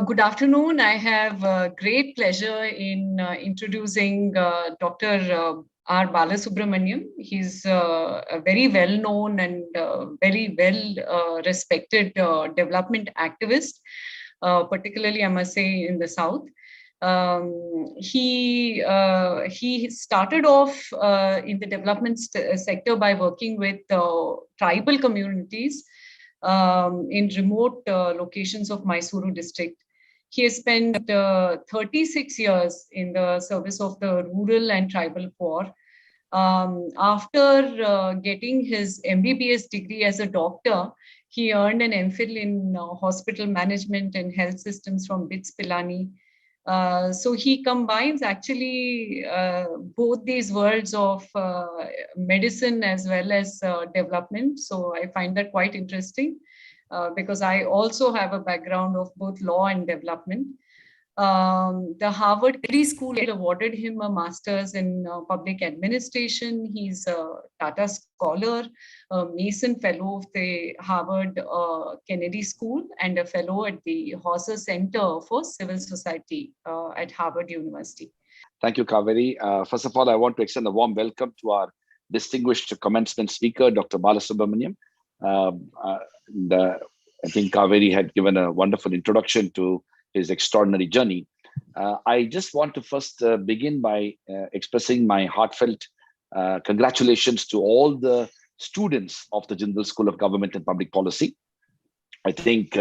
Good afternoon. I have great pleasure in introducing Dr. R. Balasubramaniam. He's a very well-known and very well-respected development activist, particularly, I must say, in the South. He started off in the development sector by working with tribal communities in remote locations of Mysuru district. He has spent 36 years in the service of the rural and tribal poor. After getting his MBBS degree as a doctor, he earned an MPhil in hospital management and health systems from BITS Pilani. So he combines actually both these worlds of medicine as well as development. So I find that quite interesting because I also have a background of both law and development. The Harvard Kennedy School awarded him a master's in public administration. He's a Tata Scholar, a Mason Fellow of the Harvard Kennedy School, and a fellow at the Hauser Center for Civil Society at Harvard University. Thank you, Kaveri. First of all, I want to extend a warm welcome to our distinguished commencement speaker, Dr. Balasubramaniam. I think Kaveri had given a wonderful introduction to his extraordinary journey. I just want to first begin by expressing my heartfelt congratulations to all the students of the Jindal School of Government and Public Policy. I think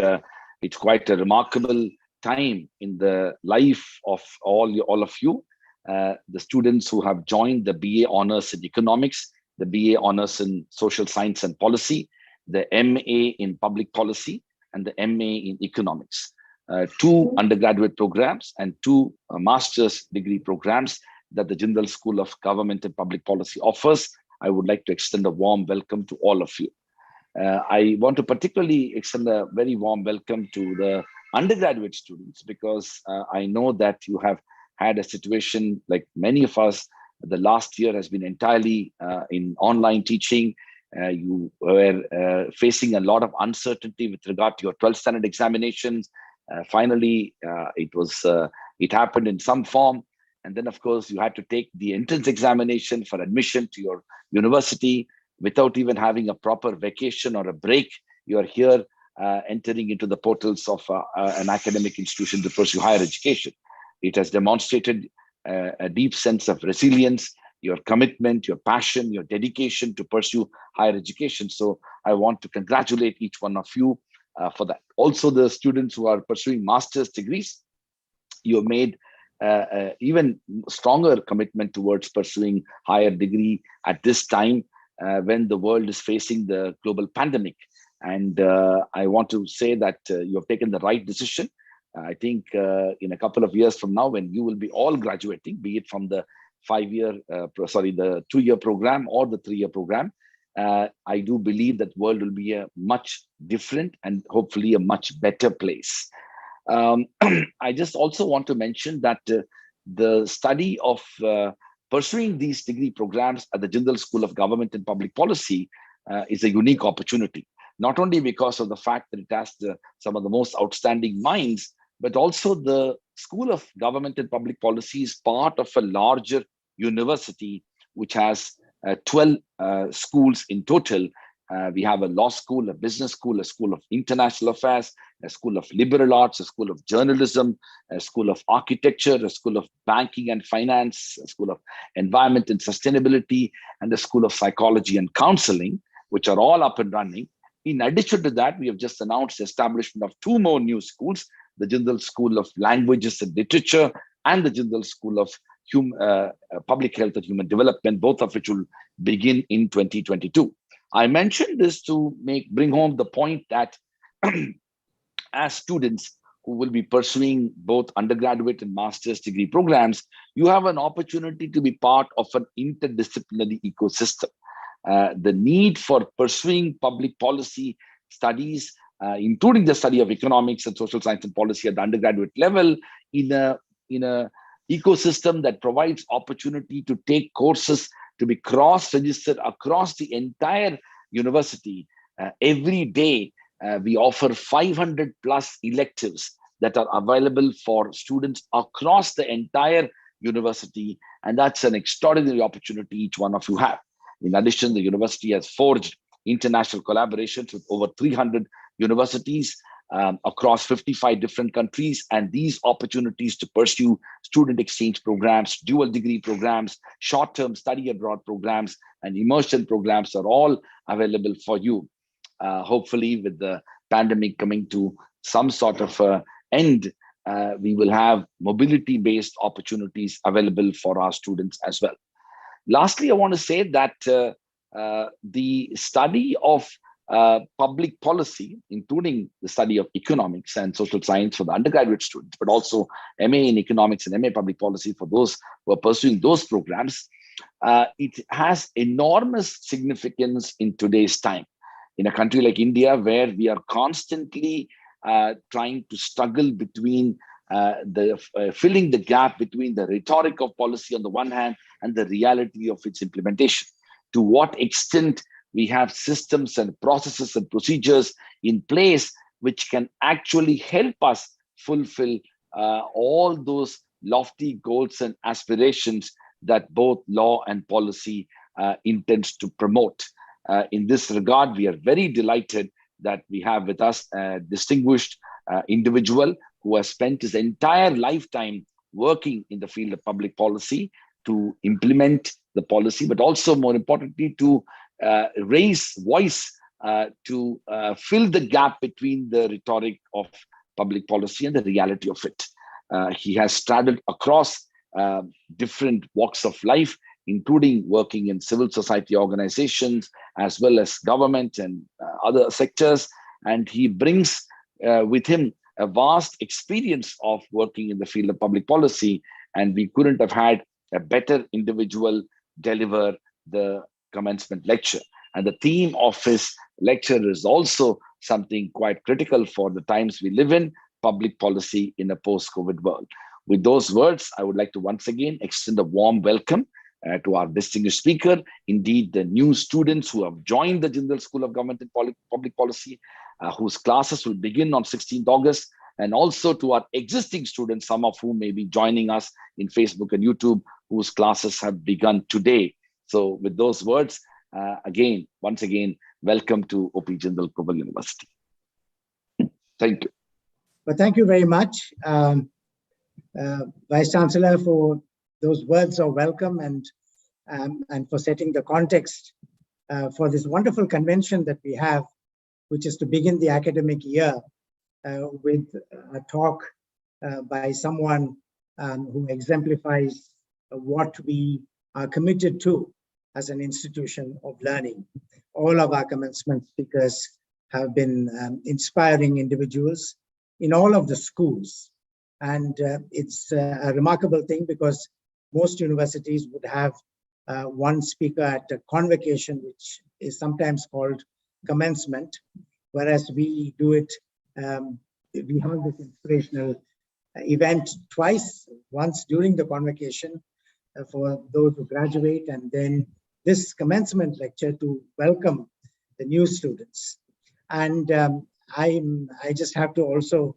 it's quite a remarkable time in the life of all of you. The students who have joined the BA Honours in Economics, the BA Honours in Social Science and Policy, the MA in Public Policy, and the MA in Economics. Two undergraduate programs and two master's degree programs that the Jindal School of Government and Public Policy offers. I would like to extend a warm welcome to all of you. I want to particularly extend a very warm welcome to the undergraduate students because I know that you have had a situation like many of us. The last year has been entirely in online teaching. You were facing a lot of uncertainty with regard to your 12th standard examinations. Finally, it happened in some form. And then, of course, you had to take the entrance examination for admission to your university without even having a proper vacation or a break. You are here entering into the portals of an academic institution to pursue higher education. It has demonstrated a deep sense of resilience, your commitment, your passion, your dedication to pursue higher education. So I want to congratulate each one of you for that. Also, the students who are pursuing master's degrees, you have made even stronger commitment towards pursuing higher degree at this time when the world is facing the global pandemic. And I want to say that you have taken the right decision. I think in a couple of years from now, when you will be all graduating, be it from the the 2-year program or the 3-year program, I do believe that world will be a much different and hopefully a much better place. I just also want to mention that the study of pursuing these degree programs at the Jindal School of Government and Public Policy is a unique opportunity, not only because of the fact that it has some of the most outstanding minds, but also the School of Government and Public Policy is part of a larger university, which has 12 schools in total. We have a law school, a business school, a school of international affairs, a school of liberal arts, a school of journalism, a school of architecture, a school of banking and finance, a school of environment and sustainability, and a school of psychology and counseling, which are all up and running. In addition to that, we have just announced the establishment of 2 more new schools, the Jindal School of Languages and Literature and the Jindal School of Public Health and Human Development, both of which will begin in 2022. I mentioned this to bring home the point that as students who will be pursuing both undergraduate and master's degree programs, you have an opportunity to be part of an interdisciplinary ecosystem. The need for pursuing public policy studies, including the study of economics and social science and policy at the undergraduate level, in a ecosystem that provides opportunity to take courses to be cross-registered across the entire university. Every day, we offer 500 plus electives that are available for students across the entire university. And that's an extraordinary opportunity each one of you have. In addition, the university has forged international collaborations with over 300 universities across 55 different countries. And these opportunities to pursue student exchange programs, dual degree programs, short-term study abroad programs, and immersion programs are all available for you. Hopefully, with the pandemic coming to some sort of end, we will have mobility-based opportunities available for our students as well. Lastly, I want to say that the study of public policy, including the study of economics and social science for the undergraduate students, but also MA in economics and MA public policy for those who are pursuing those programs, it has enormous significance in today's time. In a country like India, where we are constantly trying to struggle between filling the gap between the rhetoric of policy on the one hand and the reality of its implementation. To what extent we have systems and processes and procedures in place which can actually help us fulfill all those lofty goals and aspirations that both law and policy intends to promote. In this regard, we are very delighted that we have with us a distinguished individual who has spent his entire lifetime working in the field of public policy to implement the policy, but also more importantly, to raise voice to fill the gap between the rhetoric of public policy and the reality of it. He has straddled across different walks of life, including working in civil society organizations, as well as government and other sectors. And he brings with him a vast experience of working in the field of public policy. And we couldn't have had a better individual deliver the commencement lecture. And the theme of his lecture is also something quite critical for the times we live in, public policy in a post-COVID world. With those words, I would like to once again extend a warm welcome to our distinguished speaker, indeed the new students who have joined the Jindal School of Government and Public Policy, whose classes will begin on 16th August, and also to our existing students, some of whom may be joining us in Facebook and YouTube, whose classes have begun today. So with those words, once again, welcome to OP Jindal Global University. Thank you. Well, thank you very much, Vice Chancellor, for those words of welcome and for setting the context for this wonderful convention that we have, which is to begin the academic year with a talk by someone who exemplifies what we are committed to as an institution of learning. All of our commencement speakers have been inspiring individuals in all of the schools. And it's a remarkable thing because most universities would have one speaker at a convocation, which is sometimes called commencement, whereas we do it, we have this inspirational event twice, once during the convocation for those who graduate, and then this commencement lecture to welcome the new students. And I just have to also,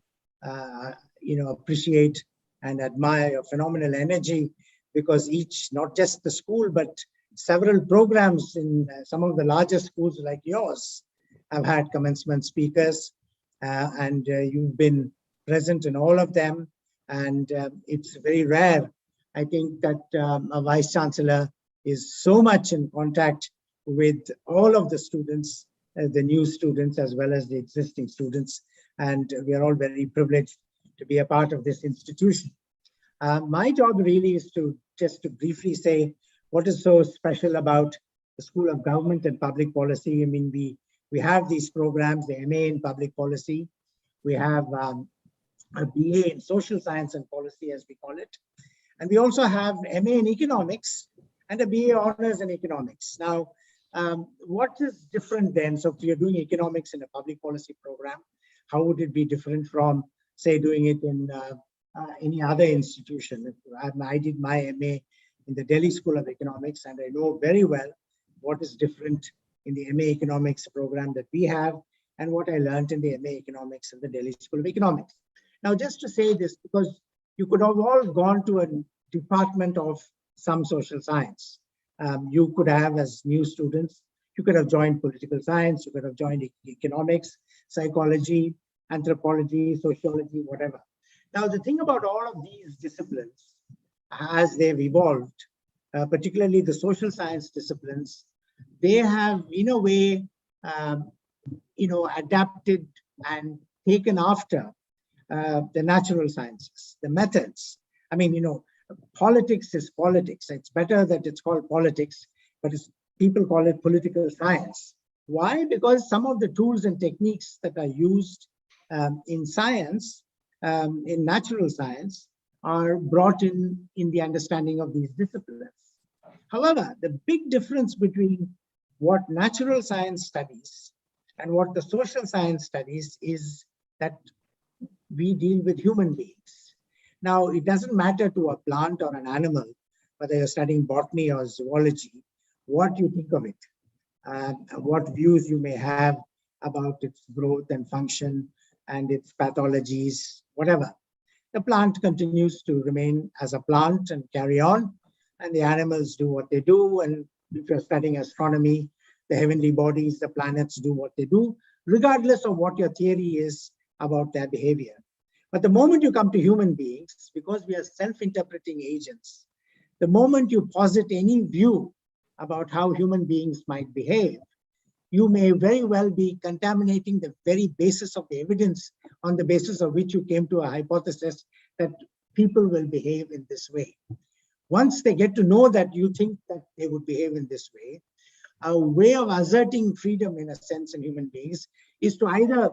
appreciate and admire your phenomenal energy, because each, not just the school, but several programs in some of the larger schools like yours have had commencement speakers, and you've been present in all of them. And it's very rare, I think, that a Vice Chancellor is so much in contact with all of the students, the new students, as well as the existing students. And we are all very privileged to be a part of this institution. My job really is to just to briefly say what is so special about the School of Government and Public Policy. I mean, we have these programs, the MA in Public Policy. We have a BA in Social Science and Policy, as we call it. And we also have MA in Economics and a BA Honors in Economics. Now, what is different then? So if you're doing economics in a public policy program, how would it be different from, say, doing it in any other institution? I did my MA in the Delhi School of Economics, and I know very well what is different in the MA Economics program that we have and what I learned in the MA Economics in the Delhi School of Economics. Now, just to say this, because you could have all gone to a department of some social science. You could have, as new students, you could have joined political science, you could have joined economics, psychology, anthropology, sociology, whatever. Now, the thing about all of these disciplines, as they've evolved, particularly the social science disciplines, they have, in a way, adapted and taken after the natural sciences, the methods. I mean, politics is politics. It's better that it's called politics, but people call it political science. Why? Because some of the tools and techniques that are used in science, in natural science, are brought in the understanding of these disciplines. However, the big difference between what natural science studies and what the social science studies is that we deal with human beings. Now, it doesn't matter to a plant or an animal, whether you're studying botany or zoology, what you think of it, what views you may have about its growth and function and its pathologies, whatever. The plant continues to remain as a plant and carry on, and the animals do what they do. And if you're studying astronomy, the heavenly bodies, the planets do what they do, regardless of what your theory is about their behavior. But the moment you come to human beings, because we are self-interpreting agents, the moment you posit any view about how human beings might behave, you may very well be contaminating the very basis of the evidence on the basis of which you came to a hypothesis that people will behave in this way. Once they get to know that you think that they would behave in this way, a way of asserting freedom, in a sense, in human beings is to either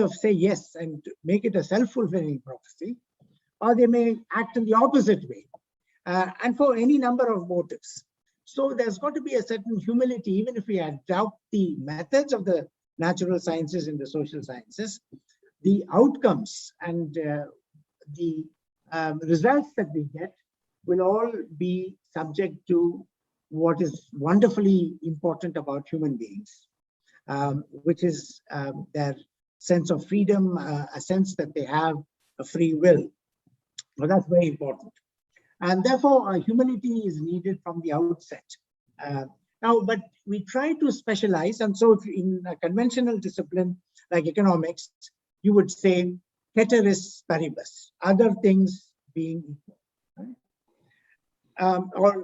say yes and make it a self-fulfilling prophecy, or they may act in the opposite way, and for any number of motives. So there's got to be a certain humility, even if we adopt the methods of the natural sciences and the social sciences, the outcomes and the results that we get will all be subject to what is wonderfully important about human beings, which is their sense of freedom, a sense that they have a free will. Well, that's very important. And therefore, humility is needed from the outset. But we try to specialize. And so if in a conventional discipline like economics, you would say ceteris paribus, other things being equal. Right?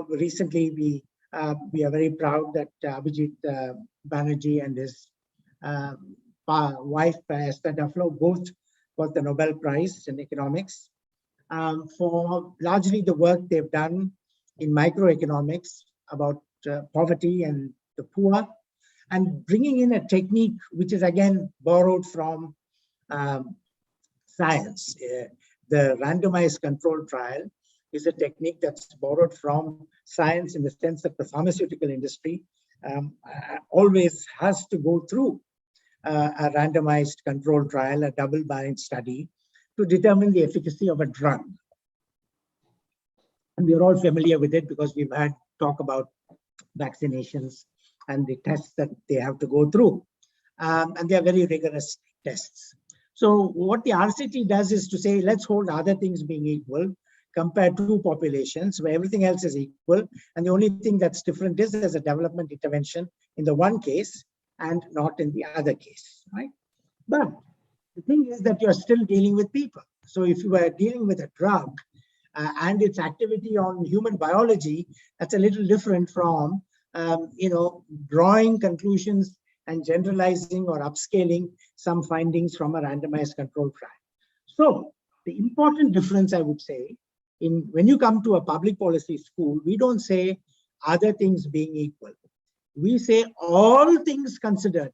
Recently we are very proud that Abhijit Banerjee and his wife, Esther Duflo, both got the Nobel Prize in economics for largely the work they've done in microeconomics about poverty and the poor, and bringing in a technique which is again borrowed from science. The randomized control trial is a technique that's borrowed from science, in the sense that the pharmaceutical industry always has to go through a randomized control trial, a double-blind study, to determine the efficacy of a drug. And we're all familiar with it because we've had talk about vaccinations and the tests that they have to go through. And they're very rigorous tests. So what the RCT does is to say, let's hold other things being equal, compare two populations where everything else is equal. And the only thing that's different is there's a development intervention in the one case and not in the other case, right? But the thing is that you're still dealing with people. So if you are dealing with a drug and its activity on human biology, that's a little different from, drawing conclusions and generalizing or upscaling some findings from a randomized control trial. So the important difference, I would say, when you come to a public policy school, we don't say other things being equal. We say all things considered,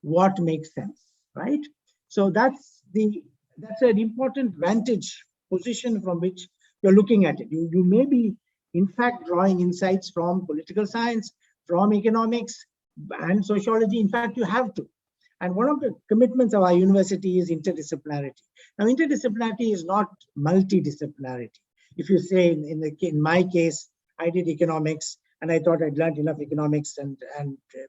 what makes sense, right? So that's an important vantage position from which you're looking at it. You may be, in fact, drawing insights from political science, from economics and sociology. In fact, you have to. And one of the commitments of our university is interdisciplinarity. Now, interdisciplinarity is not multidisciplinarity. If you say, in my case, I did economics and I thought I'd learned enough economics and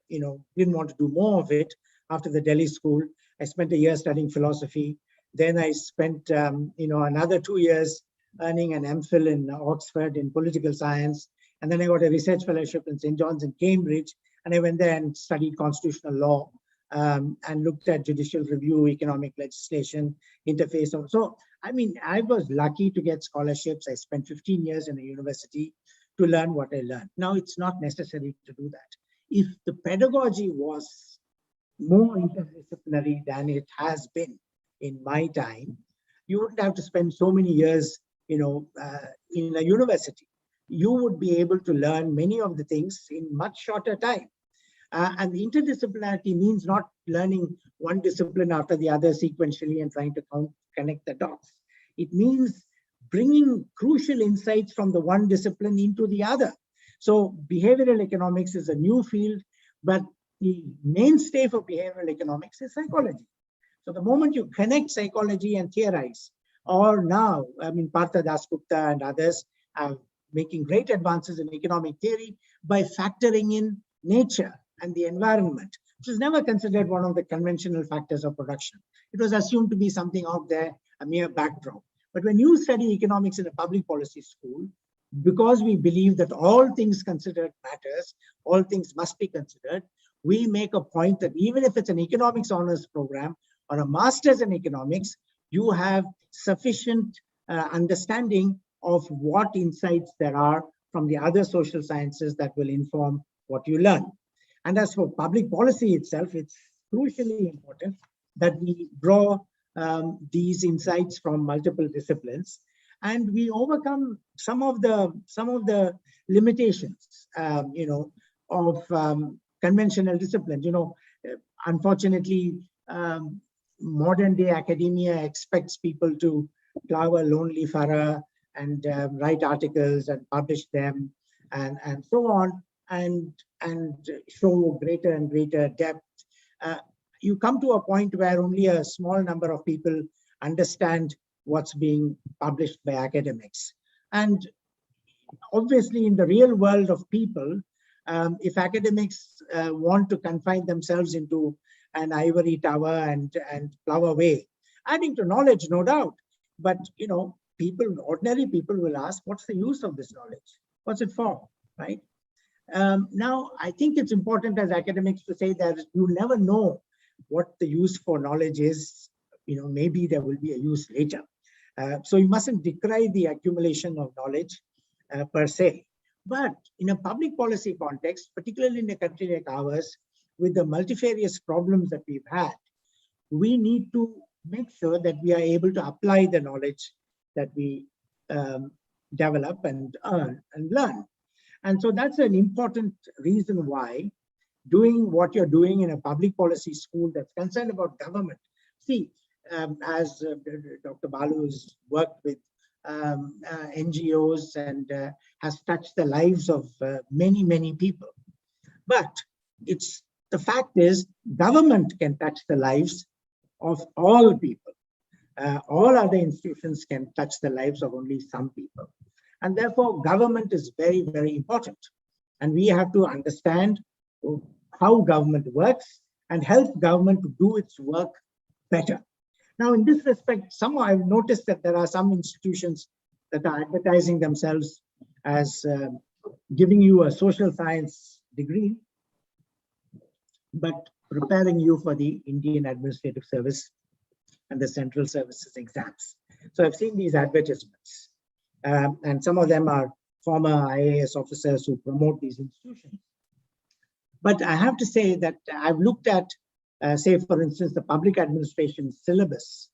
didn't want to do more of it after the Delhi school. I spent a year studying philosophy. Then I spent, another 2 years earning an MPhil in Oxford in political science. And then I got a research fellowship in St. John's in Cambridge. And I went there and studied constitutional law and looked at judicial review, economic legislation, interface. So, I mean, I was lucky to get scholarships. I spent 15 years in a university to learn what I learned. Now, it's not necessary to do that. If the pedagogy was more interdisciplinary than it has been in my time, you wouldn't have to spend so many years, in a university. You would be able to learn many of the things in much shorter time. And the interdisciplinarity means not learning one discipline after the other sequentially and trying to connect the dots. It means bringing crucial insights from the one discipline into the other. So behavioral economics is a new field, but the mainstay for behavioral economics is psychology. So the moment you connect psychology and theorize, or now, I mean, Partha Dasgupta and others are making great advances in economic theory by factoring in nature and the environment, which was never considered one of the conventional factors of production. It was assumed to be something out there, a mere backdrop. But when you study economics in a public policy school, because we believe that all things considered matters, all things must be considered, we make a point that even if it's an economics honors program or a master's in economics, you have sufficient understanding of what insights there are from the other social sciences that will inform what you learn. And as for public policy itself, it's crucially important that we draw these insights from multiple disciplines, and we overcome some of the limitations, of conventional disciplines. Unfortunately, modern day academia expects people to plow a lonely furrow and write articles and publish them and so on, and show greater and greater depth. You come to a point where only a small number of people understand what's being published by academics. And obviously in the real world of people, if academics want to confine themselves into an ivory tower and plow away, adding to knowledge, no doubt, but ordinary people will ask, what's the use of this knowledge? What's it for, right? Now, I think it's important as academics to say that you never know what the use for knowledge is. Maybe there will be a use later. So you mustn't decry the accumulation of knowledge per se. But in a public policy context, particularly in a country like ours, with the multifarious problems that we've had, we need to make sure that we are able to apply the knowledge that we develop and earn and learn. And so that's an important reason why doing what you're doing in a public policy school that's concerned about government. See, as Dr. Balu has worked with NGOs and has touched the lives of many, many people. But the fact is, government can touch the lives of all people. All other institutions can touch the lives of only some people. And therefore, government is very, very important. And we have to understand how government works and help government to do its work better. Now, in this respect, I've noticed that there are some institutions that are advertising themselves as giving you a social science degree, but preparing you for the Indian Administrative Service and the Central Services exams. So I've seen these advertisements, and some of them are former IAS officers who promote these institutions. But I have to say that I've looked at, say, for instance, the public administration syllabus,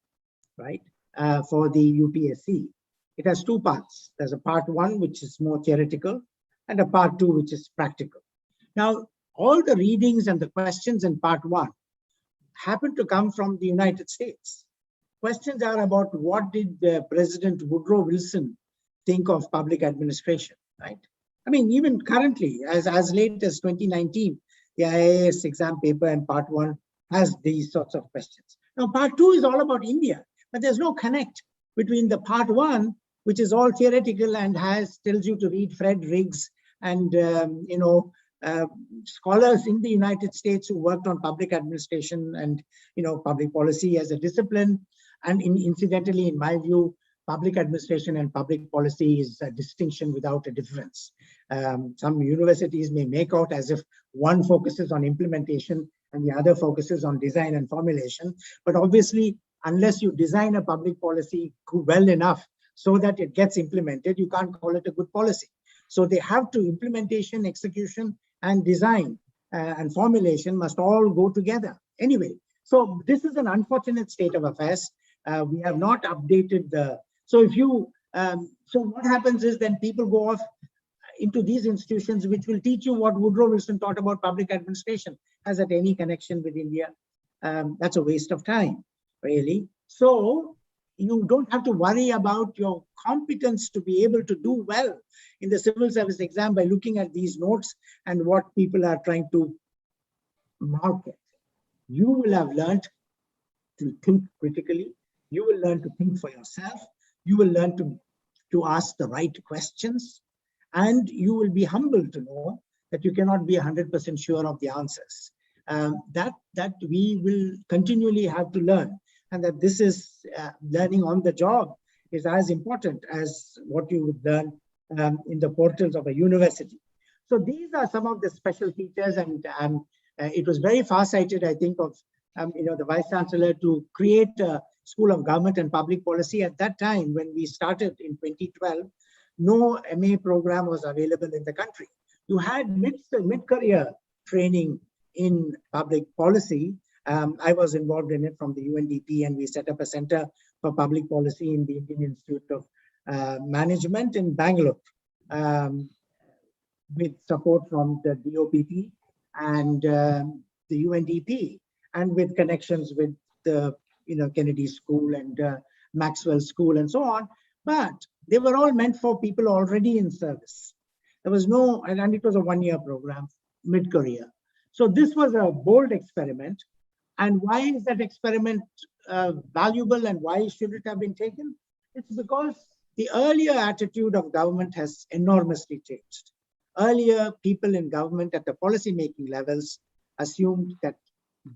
right, for the UPSC. It has two parts. There's a part one, which is more theoretical, and a part two, which is practical. Now, all the readings and the questions in part one happen to come from the United States. Questions are about what did President Woodrow Wilson think of public administration, right? I mean, even currently, as late as 2019, the IAS exam paper in part one has these sorts of questions. Now, part two is all about India, but there's no connect between the part one, which is all theoretical and tells you to read Fred Riggs and scholars in the United States who worked on public administration and public policy as a discipline, And incidentally, in my view, public administration and public policy is a distinction without a difference. Some universities may make out as if one focuses on implementation and the other focuses on design and formulation. But obviously, unless you design a public policy well enough so that it gets implemented, you can't call it a good policy. So they have to implementation, execution, and design and formulation must all go together. Anyway, so this is an unfortunate state of affairs. We have not updated the, so if you, so what happens is then people go off into these institutions which will teach you what Woodrow Wilson taught about public administration. Has that any connection with India? That's a waste of time, really. So you don't have to worry about your competence to be able to do well in the civil service exam by looking at these notes and what people are trying to market. You will have learned to think critically. You will learn to think for yourself. You will learn to ask the right questions. And you will be humble to know that you cannot be 100% sure of the answers. That we will continually have to learn. And that this is learning on the job is as important as what you would learn in the portals of a university. So these are some of the special features, and it was very far-sighted, I think, of the Vice Chancellor to create a School of Government and Public Policy. At that time, when we started in 2012, no MA program was available in the country. You had mid-career training in public policy. I was involved in it from the UNDP, and we set up a Center for Public Policy in the Indian Institute of Management in Bangalore, with support from the DOPP and the UNDP, and with connections with the Kennedy School and Maxwell School and so on. But they were all meant for people already in service. There was no, and it was a one-year program, mid-career. So this was a bold experiment. And why is that experiment valuable, and why should it have been taken? It's because the earlier attitude of government has enormously changed. Earlier, people in government at the policy-making levels assumed that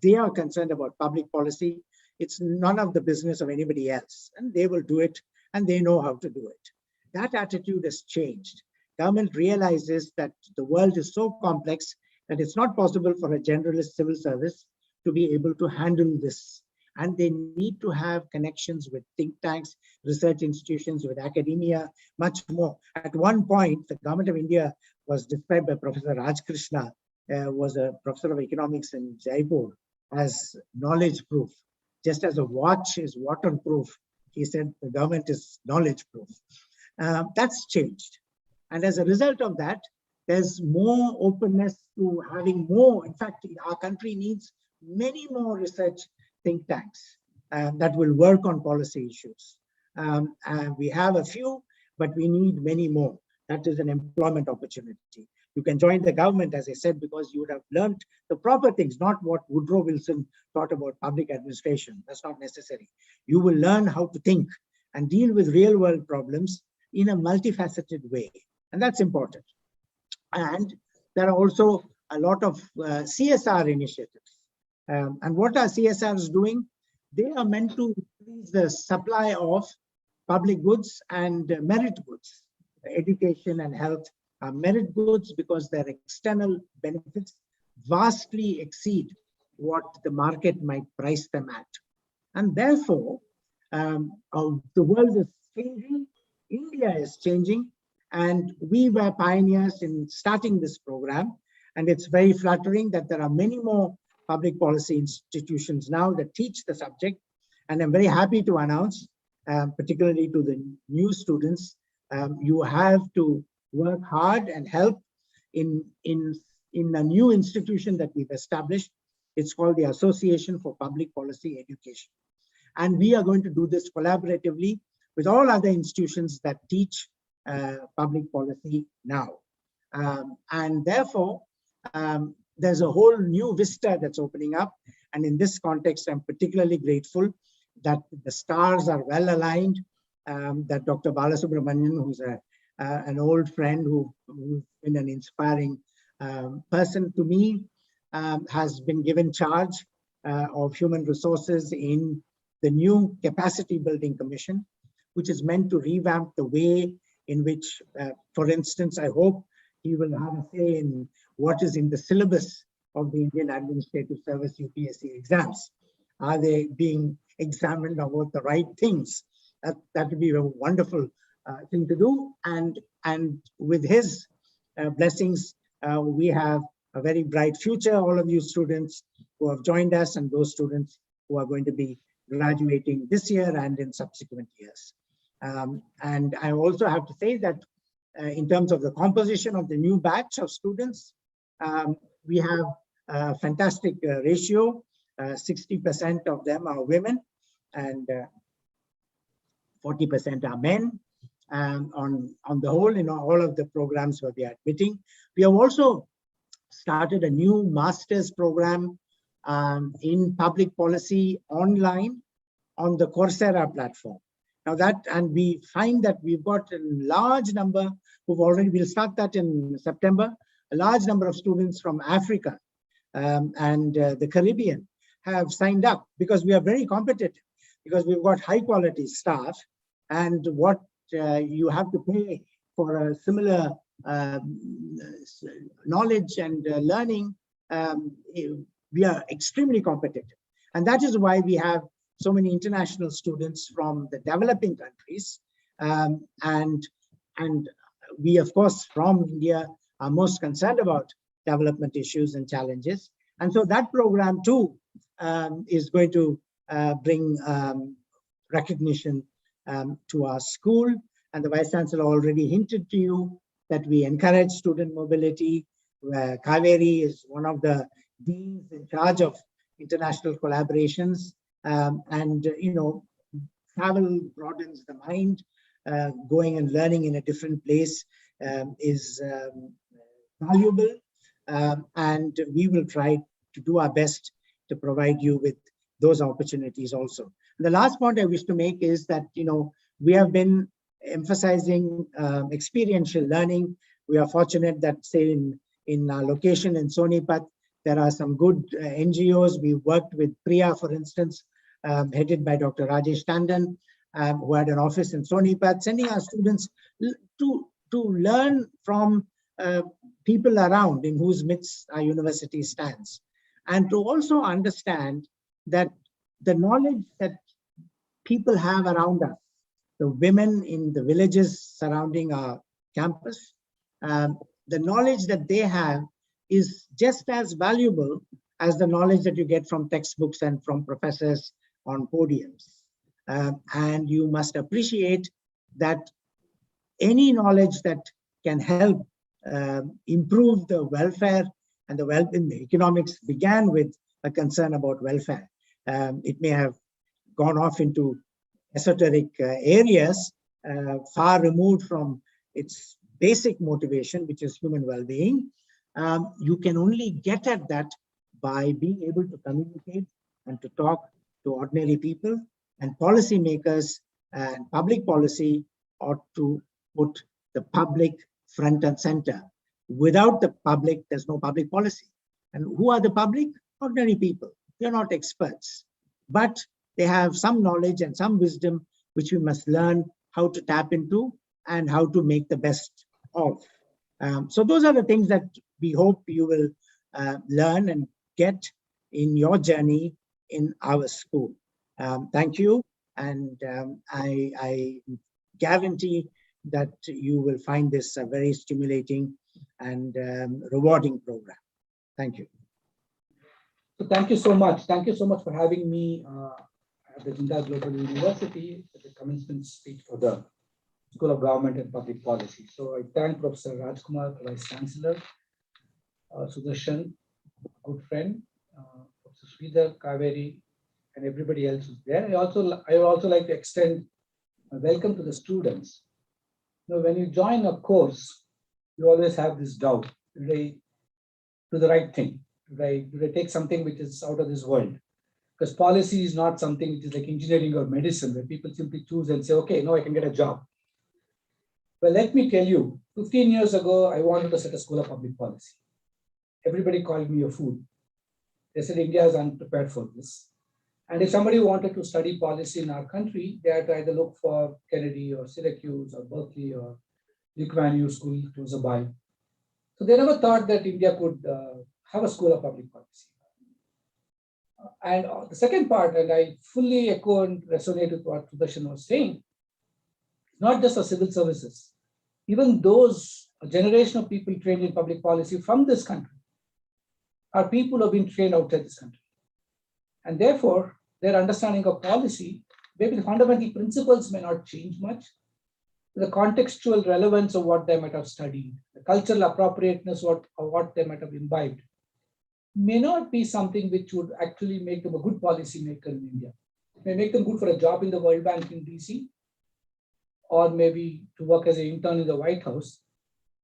they are concerned about public policy. It's none of the business of anybody else, and they will do it, and they know how to do it. That attitude has changed. Government realizes that the world is so complex that it's not possible for a generalist civil service to be able to handle this. And they need to have connections with think tanks, research institutions, with academia, much more. At one point, the government of India was described by Professor Raj Krishna, was a professor of economics in Jaipur, as knowledge proof. Just as a watch is waterproof, he said the government is knowledge proof. That's changed. And as a result of that, there's more openness to having more. In fact, our country needs many more research think tanks that will work on policy issues. And we have a few, but we need many more. That is an employment opportunity. You can join the government, as I said, because you would have learned the proper things, not what Woodrow Wilson taught about public administration. That's not necessary. You will learn how to think and deal with real world problems in a multifaceted way. And that's important. And there are also a lot of CSR initiatives. And what are CSRs doing? They are meant to increase the supply of public goods and merit goods. Education and health are merit goods because their external benefits vastly exceed what the market might price them at. And therefore, the world is changing, India is changing, and we were pioneers in starting this program. And it's very flattering that there are many more public policy institutions now that teach the subject. And I'm very happy to announce, particularly to the new students, you have to work hard and help in a new institution that we've established. It's called the Association for Public Policy Education. And we are going to do this collaboratively with all other institutions that teach public policy now. And therefore, there's a whole new vista that's opening up. And in this context, I'm particularly grateful that the stars are well aligned, that Dr. Balasubramanian, who's an old friend who's been an inspiring person to me, has been given charge of human resources in the new Capacity Building Commission, which is meant to revamp the way in which, for instance, I hope he will have a say in what is in the syllabus of the Indian Administrative Service UPSC exams. Are they being examined about the right things? That would be a wonderful thing to do. And with his blessings, we have a very bright future. All of you students who have joined us and those students who are going to be graduating this year and in subsequent years. And I also have to say that in terms of the composition of the new batch of students, we have a fantastic ratio. 60% of them are women and 40% are men. On the whole, all of the programs where we are admitting. We have also started a new master's program in public policy online on the Coursera platform. Now and we find that we've got a large number who've already, we'll start that in September, a large number of students from Africa and the Caribbean have signed up because we are very competitive, because we've got high quality staff, and what you have to pay for a similar knowledge and learning, we are extremely competitive. And that is why we have so many international students from the developing countries. And we, of course, from India are most concerned about development issues and challenges. And so that program too is going to bring recognition to our school. And the Vice Chancellor already hinted to you that we encourage student mobility. Kaveri is one of the deans in charge of international collaborations. Travel broadens the mind. Going and learning in a different place is valuable. And we will try to do our best to provide you with those opportunities also. The last point I wish to make is that, we have been emphasizing experiential learning. We are fortunate that, say, in our location in Sonipat, there are some good NGOs. We worked with Priya, for instance, headed by Dr. Rajesh Tandon, who had an office in Sonipat, sending our students to learn from people around in whose midst our university stands, and to also understand that the knowledge that people have around us, the women in the villages surrounding our campus, the knowledge that they have is just as valuable as the knowledge that you get from textbooks and from professors on podiums. And you must appreciate that any knowledge that can help improve the welfare and the well-being. Economics began with a concern about welfare. It may have gone off into esoteric areas, far removed from its basic motivation, which is human well-being. You can only get at that by being able to communicate and to talk to ordinary people, and policymakers and public policy ought to put the public front and center. Without the public, there's no public policy. And who are the public? Ordinary people. They're not experts, but they have some knowledge and some wisdom, which we must learn how to tap into and how to make the best of. So those are the things that we hope you will learn and get in your journey in our school. Thank you. And I guarantee that you will find this a very stimulating and rewarding program. Thank you. So thank you so much. Thank you so much for having me at the Jindal Global University at the commencement speech for the School of Government and Public Policy. So I thank Professor Rajkumar, Vice Chancellor, Sudarshan, good friend, Professor Sridhar, Kaveri, and everybody else who's there. I would also like to extend a welcome to the students. When you join a course, you always have this doubt: do they do the right thing? Do they take something which is out of this world? Because policy is not something which is like engineering or medicine, where people simply choose and say, okay, now I can get a job. Well, let me tell you, 15 years ago, I wanted to set a school of public policy. Everybody called me a fool. They said India is unprepared for this. And if somebody wanted to study policy in our country, they had to either look for Kennedy or Syracuse or Berkeley or Lee Kuan Yew School closer by. So they never thought that India could have a school of public policy. And the second part, and I fully echo and resonate with what Sudarshan was saying, not just the civil services, even those a generation of people trained in public policy from this country are people who have been trained outside this country. And therefore, their understanding of policy, maybe the fundamental principles may not change much. The contextual relevance of what they might have studied, the cultural appropriateness of what they might have imbibed, may not be something which would actually make them a good policy maker in India. It may make them good for a job in the World Bank in DC, or maybe to work as an intern in the White House.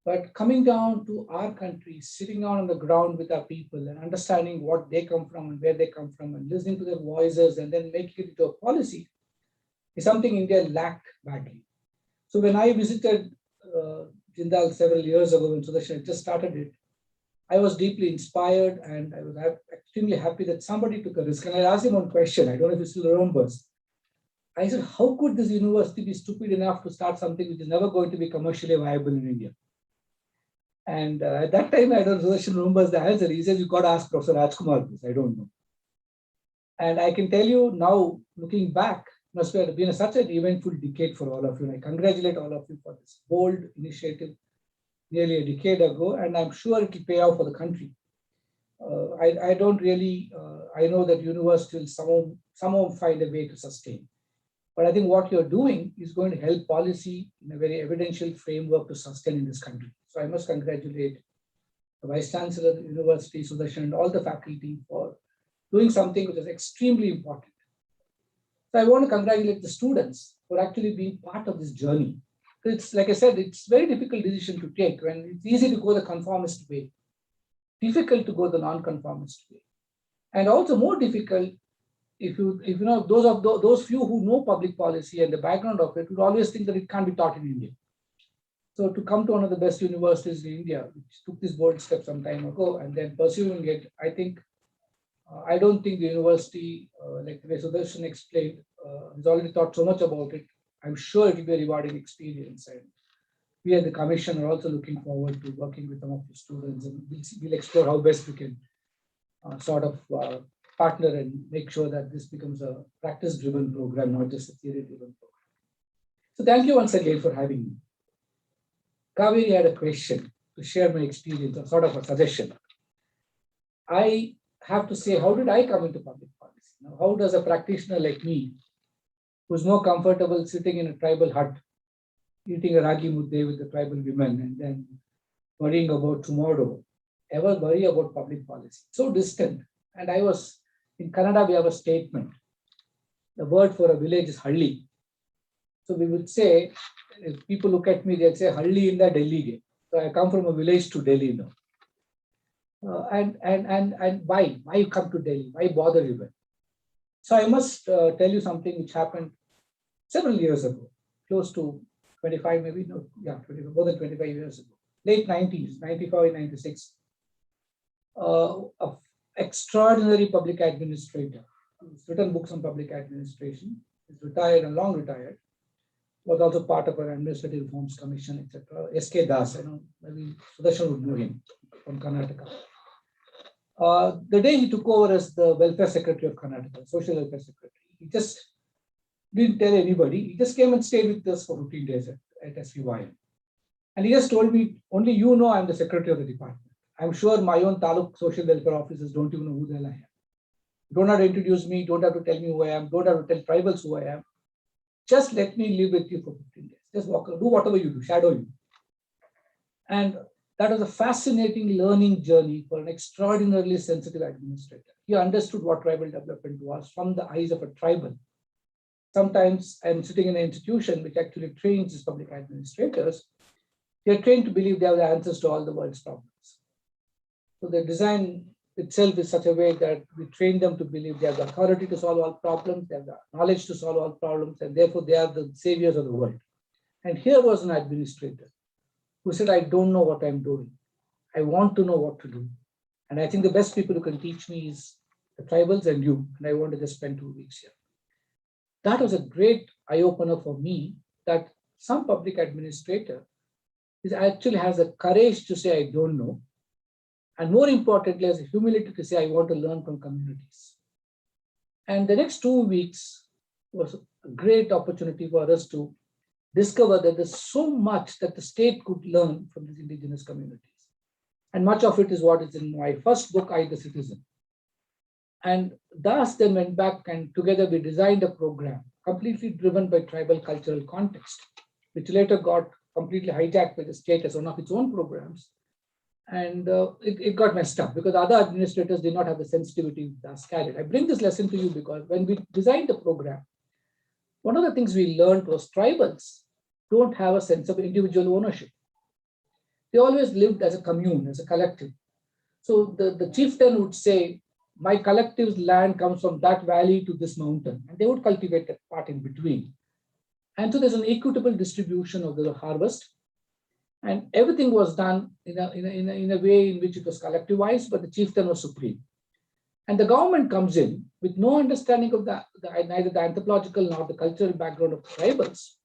But coming down to our country, sitting down on the ground with our people and understanding what they come from and where they come from and listening to their voices and then making it into a policy is something India lacked badly. So when I visited Jindal several years ago when Sudarshan had just started it, I was deeply inspired and I was extremely happy that somebody took a risk. And I asked him one question, I don't know if you still remembers. I said, how could this university be stupid enough to start something which is never going to be commercially viable in India? And at that time, I don't know if Sudarshan remembers the answer. He says, you got to ask Professor Rajkumar this, I don't know. And I can tell you now, looking back, must have been such an eventful decade for all of you. And I congratulate all of you for this bold initiative nearly a decade ago, and I'm sure it will pay off for the country. I don't really, I know that universities will somehow find a way to sustain. But I think what you're doing is going to help policy in a very evidential framework to sustain in this country. So I must congratulate the Vice Chancellor of the University, Sudarshan, and all the faculty for doing something which is extremely important. So I want to congratulate the students for actually being part of this journey. It's like I said, it's a very difficult decision to take when it's easy to go the conformist way, difficult to go the non-conformist way, and also more difficult if you know those few who know public policy and the background of it would always think that it can't be taught in India. So to come to one of the best universities in India, which took this bold step some time ago, and then pursuing it, I think I don't think the university, like the way Sudarshan explained, has already thought so much about it. I'm sure it will be a rewarding experience. And we at the Commission are also looking forward to working with some of the students, and we'll explore how best we can sort of partner and make sure that this becomes a practice-driven program, not just a theory-driven program. So thank you once again for having me. Kaveri had a question to share my experience, or sort of a suggestion. I have to say, how did I come into public policy? Now, how does a practitioner like me, who's more comfortable sitting in a tribal hut, eating a ragi mudde with the tribal women and then worrying about tomorrow, ever worry about public policy? So distant. And I was, in Kannada, we have a statement. The word for a village is Halli. So we would say, if people look at me, they'd say, Halli in the Delhi. So I come from a village to Delhi now. And why? Why you come to Delhi? Why bother even? So I must tell you something which happened several years ago, close to 25, maybe, no, yeah, 25, more than 25 years ago, late 90s, 95, 96. An extraordinary public administrator who's written books on public administration, is retired and long retired, was also part of our Administrative Reforms Commission, etc. S.K. Das, I know, maybe Sudarshan would know him from Karnataka. The day he took over as the Welfare Secretary of Karnataka, Social Welfare Secretary, he just didn't tell anybody. He just came and stayed with us for 15 days at SVYM. And he just told me, only you know I'm the secretary of the department. I'm sure my own Taluk social welfare officers don't even know who the hell I am. You don't have to introduce me, don't have to tell me who I am, don't have to tell tribals who I am. Just let me live with you for 15 days. Just walk, do whatever you do, shadow you. And that was a fascinating learning journey for an extraordinarily sensitive administrator. He understood what tribal development was from the eyes of a tribal. Sometimes I'm sitting in an institution which actually trains these public administrators. They're trained to believe they have the answers to all the world's problems. So the design itself is such a way that we train them to believe they have the authority to solve all problems, they have the knowledge to solve all problems, and therefore they are the saviors of the world. And here was an administrator who said, I don't know what I'm doing. I want to know what to do. And I think the best people who can teach me is the tribals and you, and I want to just spend 2 weeks here. That was a great eye-opener for me, that some public administrator actually has the courage to say, I don't know. And more importantly, has the humility to say, I want to learn from communities. And the next 2 weeks was a great opportunity for us to discover that there's so much that the state could learn from these indigenous communities. And much of it is what is in my first book, I, the Citizen. And thus then went back, and together we designed a program completely driven by tribal cultural context, which later got completely hijacked by the state as one of its own programs. And it got messed up because other administrators did not have the sensitivity thus carried. I bring this lesson to you because when we designed the program, one of the things we learned was tribals don't have a sense of individual ownership. They always lived as a commune, as a collective. So the chieftain would say, my collective's land comes from that valley to this mountain, and they would cultivate that part in between. And so there's an equitable distribution of the harvest, and everything was done in a way in which it was collectivized, but the chieftain was supreme. And the government comes in with no understanding of neither the anthropological nor the cultural background of the tribals,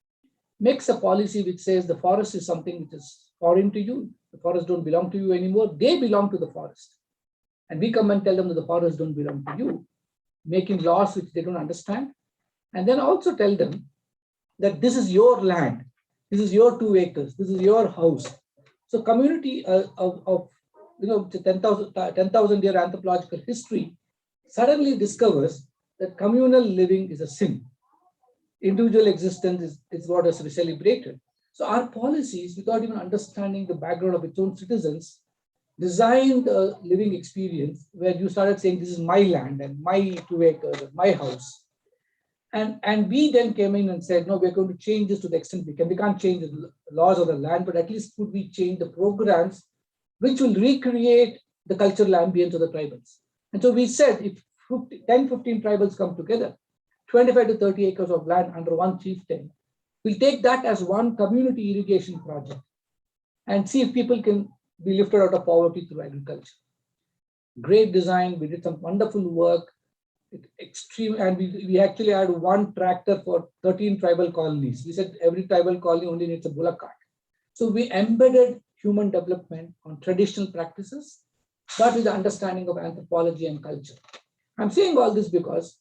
makes a policy which says the forest is something which is foreign to you. The forests don't belong to you anymore. They belong to the forest. And we come and tell them that the forests don't belong to you, making laws which they don't understand. And then also tell them that this is your land. This is your 2 acres. This is your house. So community of 10,000 year anthropological history suddenly discovers that communal living is a sin. Individual existence is what is celebrated. So our policies, without even understanding the background of its own citizens, designed a living experience where you started saying, this is my land and my 2 acres and my house. And we then came in and said, no, we're going to change this to the extent we can. We can't change the laws of the land, but at least could we change the programs which will recreate the cultural ambience of the tribals. And so we said, if 10, 15 tribals come together, 25 to 30 acres of land under one chieftain, we'll take that as one community irrigation project and see if people can be lifted out of poverty through agriculture. Great design. We did some wonderful work. And we actually had one tractor for 13 tribal colonies. We said every tribal colony only needs a bullock cart. So we embedded human development on traditional practices, but with the understanding of anthropology and culture. I'm saying all this because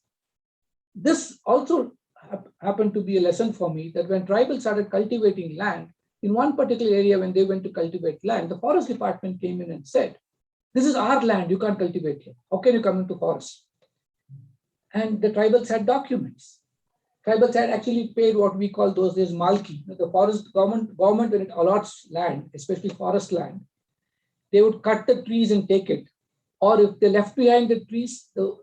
this also happened to be a lesson for me that when tribals started cultivating land, in one particular area, when they went to cultivate land, the forest department came in and said, this is our land, you can't cultivate here. How can you come into forest? And the tribals had documents. Tribals had actually paid what we call those days malki. The forest government when it allots land, especially forest land, they would cut the trees and take it. Or if they left behind the trees, the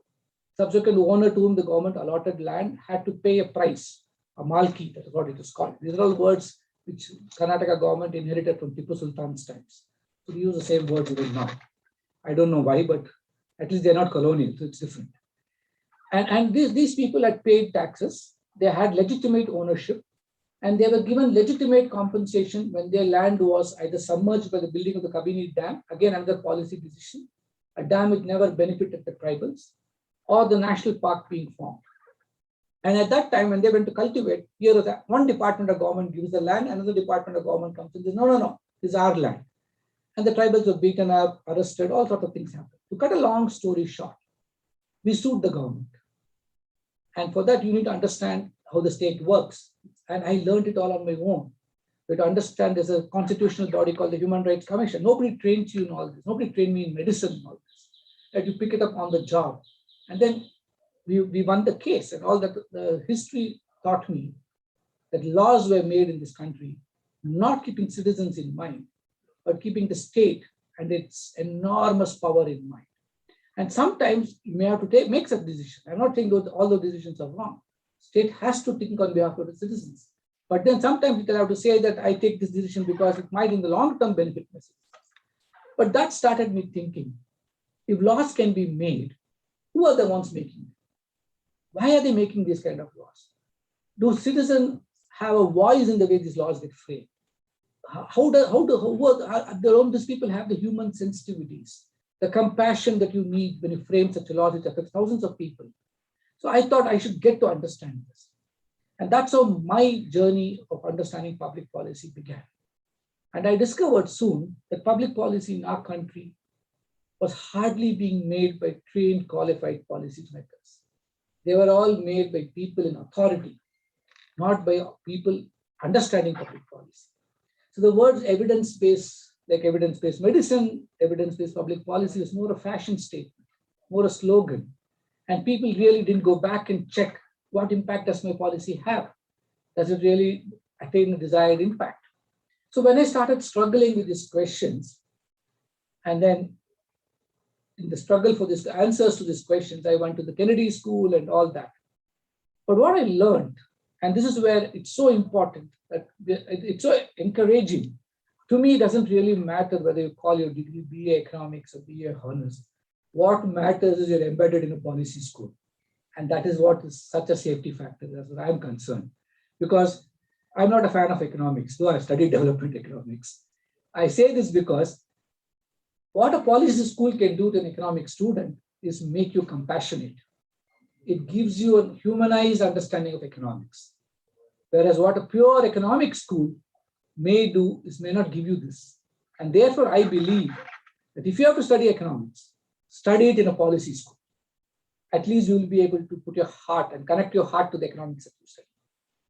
subsequent owner to whom the government allotted land had to pay a price, a malki, that's what it is called. These are all words which Karnataka government inherited from Tipu Sultan's times. So we use the same words even now. I don't know why, but at least they're not colonial, so it's different. And these people had paid taxes, they had legitimate ownership, and they were given legitimate compensation when their land was either submerged by the building of the Kabini Dam, again another policy decision, a dam which never benefited the tribals, or the national park being formed. And at that time, when they went to cultivate, here is one department of government gives the land, another department of government comes and says, no, this is our land. And the tribals were beaten up, arrested, all sorts of things happened. To cut a long story short, we sued the government. And for that, you need to understand how the state works. And I learned it all on my own. But to understand there's a constitutional body called the Human Rights Commission. Nobody trains you in all this. Nobody trained me in medicine in all this. That you pick it up on the job. And then we won the case. And all that the history taught me that laws were made in this country, not keeping citizens in mind, but keeping the state and its enormous power in mind. And sometimes you may have to make such decisions. I'm not saying all those decisions are wrong. State has to think on behalf of the citizens. But then sometimes it will have to say that I take this decision because it might in the long term benefit my citizens. But that started me thinking, if laws can be made, who are the ones making them? Why are they making these kind of laws? Do citizens have a voice in the way these laws get framed? How do these people have the human sensitivities the compassion that you need when you frame such a law which affects thousands of people. So I thought I should get to understand this. And that's how my journey of understanding public policy began. And I discovered soon that public policy in our country was hardly being made by trained, qualified policymakers. They were all made by people in authority, not by people understanding public policy. So the words evidence-based, like evidence-based medicine, evidence-based public policy, is more a fashion statement, more a slogan. And people really didn't go back and check what impact does my policy have? Does it really attain the desired impact? So when I started struggling with these questions, and then in the struggle for these answers to these questions, I went to the Kennedy School and all that. But what I learned, and this is where it's so important, that it's so encouraging. To me, it doesn't really matter whether you call your degree BA Economics or BA Honors. What matters is you're embedded in a policy school. And that is what is such a safety factor, as far as I'm concerned. Because I'm not a fan of economics, though I've studied development economics. I say this because what a policy school can do to an economic student is make you compassionate. It gives you a humanized understanding of economics. Whereas what a pure economic school may do is may not give you this. And therefore, I believe that if you have to study economics, study it in a policy school. At least you will be able to put your heart and connect your heart to the economics that you study.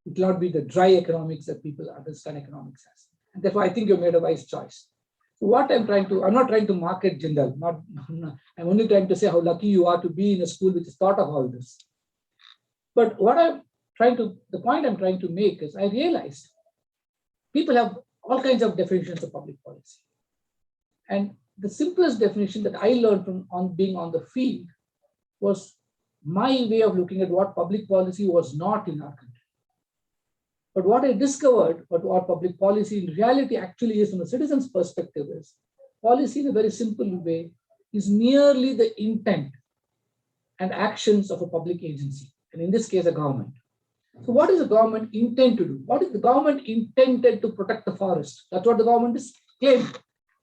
It will not be the dry economics that people understand economics as. And therefore, I think you made a wise choice. So what I'm not trying to market Jindal. I'm only trying to say how lucky you are to be in a school which has thought of all this. But the point I'm trying to make is I realized people have all kinds of definitions of public policy. And the simplest definition that I learned from being on the field was my way of looking at what public policy was not in our country. But what I discovered, what public policy in reality actually is from a citizen's perspective is, policy in a very simple way is merely the intent and actions of a public agency, and in this case, a government. So what does the government intend to do? What is the government intended to protect the forest? That's what the government is claiming.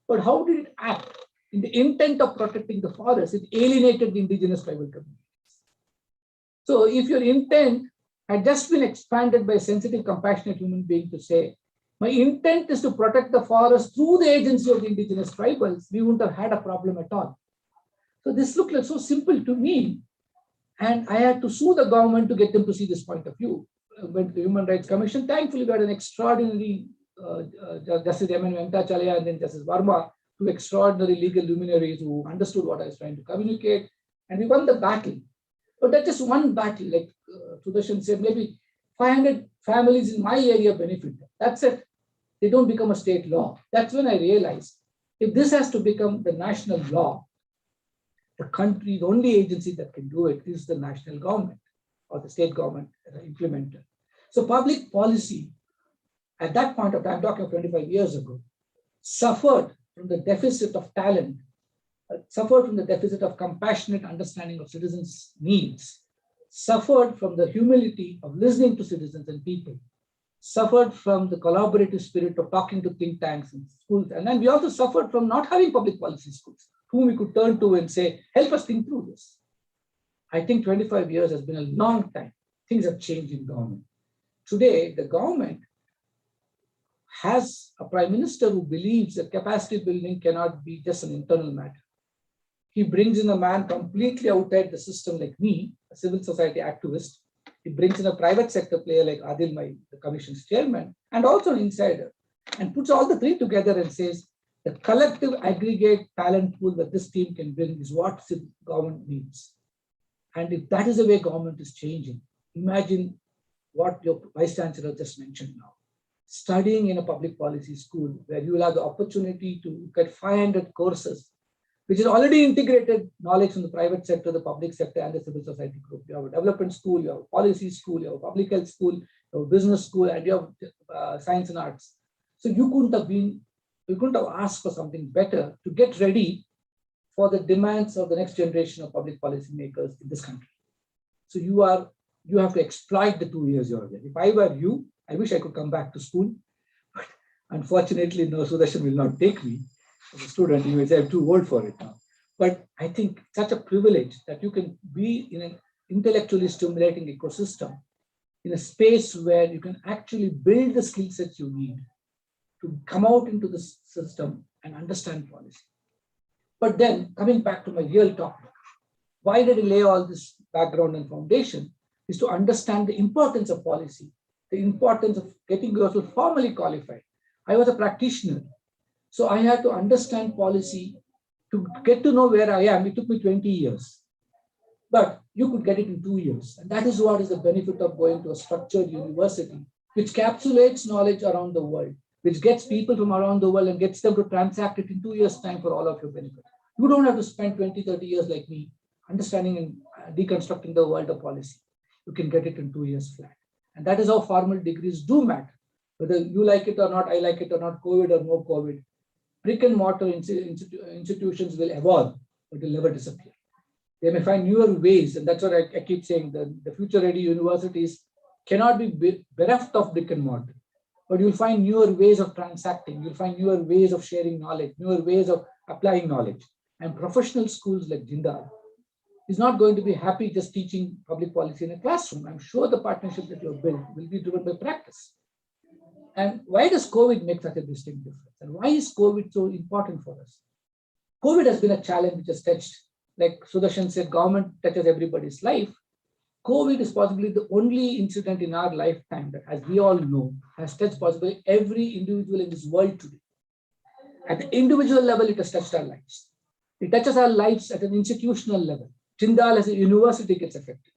But how did it act? In the intent of protecting the forest, it alienated the indigenous tribal communities. So if your intent had just been expanded by a sensitive, compassionate human being to say, my intent is to protect the forest through the agency of the indigenous tribals, we wouldn't have had a problem at all. So this looked like so simple to me. And I had to sue the government to get them to see this point of view. Went to the Human Rights Commission. Thankfully, we had an extraordinary Justice M.N. Venkatachalaya and then Justice Verma, two extraordinary legal luminaries who understood what I was trying to communicate. And we won the battle. But that's just one battle. Like Sudarshan said, maybe 500 families in my area benefit. That's it. They don't become a state law. That's when I realized if this has to become the national law, the country, the only agency that can do it is the national government or the state government implementer. So public policy at that point of time, I'm talking 25 years ago, suffered from the deficit of talent, suffered from the deficit of compassionate understanding of citizens' needs, suffered from the humility of listening to citizens and people, suffered from the collaborative spirit of talking to think tanks and schools. And then we also suffered from not having public policy schools, whom we could turn to and say, help us think through this. I think 25 years has been a long time. Things have changed in government. Today, the government has a prime minister who believes that capacity building cannot be just an internal matter. He brings in a man completely outside the system like me, a civil society activist. He brings in a private sector player like Adil, the commission's chairman, and also an insider, and puts all the three together and says, the collective aggregate talent pool that this team can bring is what the government needs. And if that is the way government is changing, imagine what your Vice Chancellor just mentioned now. Studying in a public policy school where you will have the opportunity to look at 500 courses, which is already integrated knowledge from the private sector, the public sector, and the civil society group. You have a development school, you have a policy school, you have a public health school, you have a business school, and you have science and arts. So you couldn't have asked for something better to get ready for the demands of the next generation of public policy makers in this country. So you have to exploit the 2 years you're there. If I were you, I wish I could come back to school, but unfortunately, no, Sudarshan will not take me as a student. He may say I'm too old for it now. But I think such a privilege that you can be in an intellectually stimulating ecosystem, in a space where you can actually build the skill sets you need to come out into the system and understand policy. But then coming back to my real topic, why did I lay all this background and foundation is to understand the importance of policy, the importance of getting yourself formally qualified. I was a practitioner, so I had to understand policy to get to know where I am. It took me 20 years, but you could get it in 2 years. And that is what is the benefit of going to a structured university, which capsulates knowledge around the world, which gets people from around the world and gets them to transact it in 2 years' time for all of your benefit. You don't have to spend 20, 30 years like me understanding and deconstructing the world of policy. You can get it in 2 years flat. And that is how formal degrees do matter. Whether you like it or not, I like it or not, COVID or no COVID, brick and mortar institutions will evolve, but will never disappear. They may find newer ways, and that's what I keep saying, the future-ready universities cannot be bereft of brick and mortar, but you'll find newer ways of transacting, you'll find newer ways of sharing knowledge, newer ways of applying knowledge. And professional schools like Jindal is not going to be happy just teaching public policy in a classroom. I'm sure the partnership that you've built will be driven by practice. And why does COVID make such a distinct difference? And why is COVID so important for us? COVID has been a challenge which has touched, like Sudarshan said, government touches everybody's life. COVID is possibly the only incident in our lifetime that, as we all know, has touched possibly every individual in this world today. At the individual level, it has touched our lives. It touches our lives at an institutional level. Jindal as a university gets affected.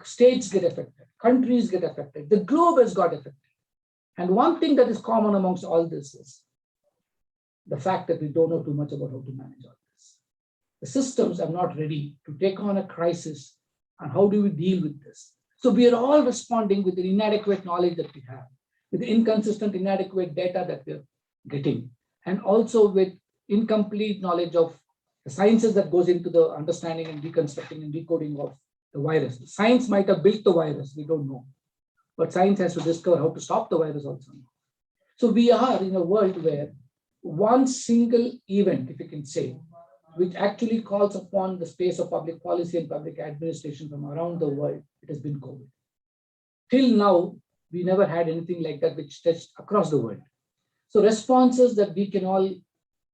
States get affected. Countries get affected. The globe has got affected. And one thing that is common amongst all this is the fact that we don't know too much about how to manage all this. The systems are not ready to take on a crisis, and how do we deal with this? So we are all responding with the inadequate knowledge that we have, with the inconsistent, inadequate data that we're getting, and also with incomplete knowledge of the sciences that goes into the understanding and deconstructing and decoding of the virus. Science might have built the virus, we don't know. But science has to discover how to stop the virus also. So we are in a world where one single event, if you can say, which actually calls upon the space of public policy and public administration from around the world, it has been COVID. Till now, we never had anything like that which touched across the world. So responses that we can all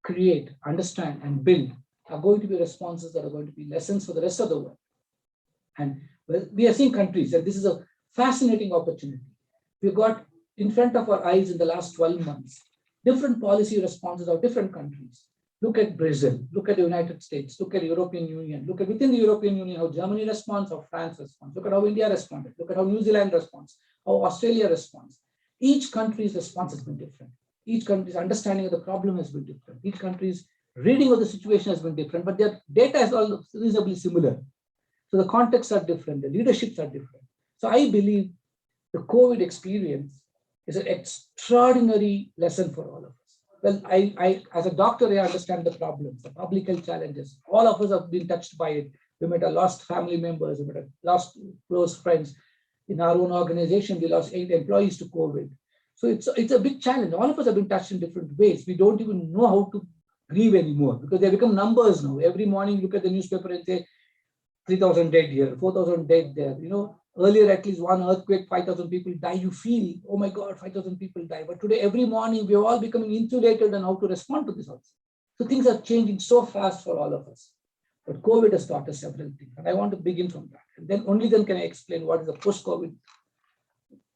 create, understand, and build are going to be responses that are going to be lessons for the rest of the world. And we are seeing countries, and this is a fascinating opportunity. We've got in front of our eyes in the last 12 months, different policy responses of different countries. Look at Brazil, look at the United States, look at the European Union, look at within the European Union, how Germany responds, how France responds, look at how India responded, look at how New Zealand responds, how Australia responds. Each country's response has been different. Each country's understanding of the problem has been different. Each country's reading of the situation has been different, but their data is all reasonably similar. So the contexts are different, the leaderships are different. So I believe the COVID experience is an extraordinary lesson for all of us. Well, I as a doctor, I understand the problems, the public health challenges. All of us have been touched by it. We might have lost family members, we might have lost close friends. In our own organization, we lost 8 employees to COVID. So it's a big challenge. All of us have been touched in different ways. We don't even know how to grieve anymore because they become numbers now. Every morning, you look at the newspaper and say, 3,000 dead here, 4,000 dead there. You know, earlier at least one earthquake, 5,000 people die. You feel, oh my God, 5,000 people die. But today, every morning, we're all becoming insulated on how to respond to this also. So things are changing so fast for all of us. But COVID has taught us several things. And I want to begin from that. And then only then can I explain what is the post-COVID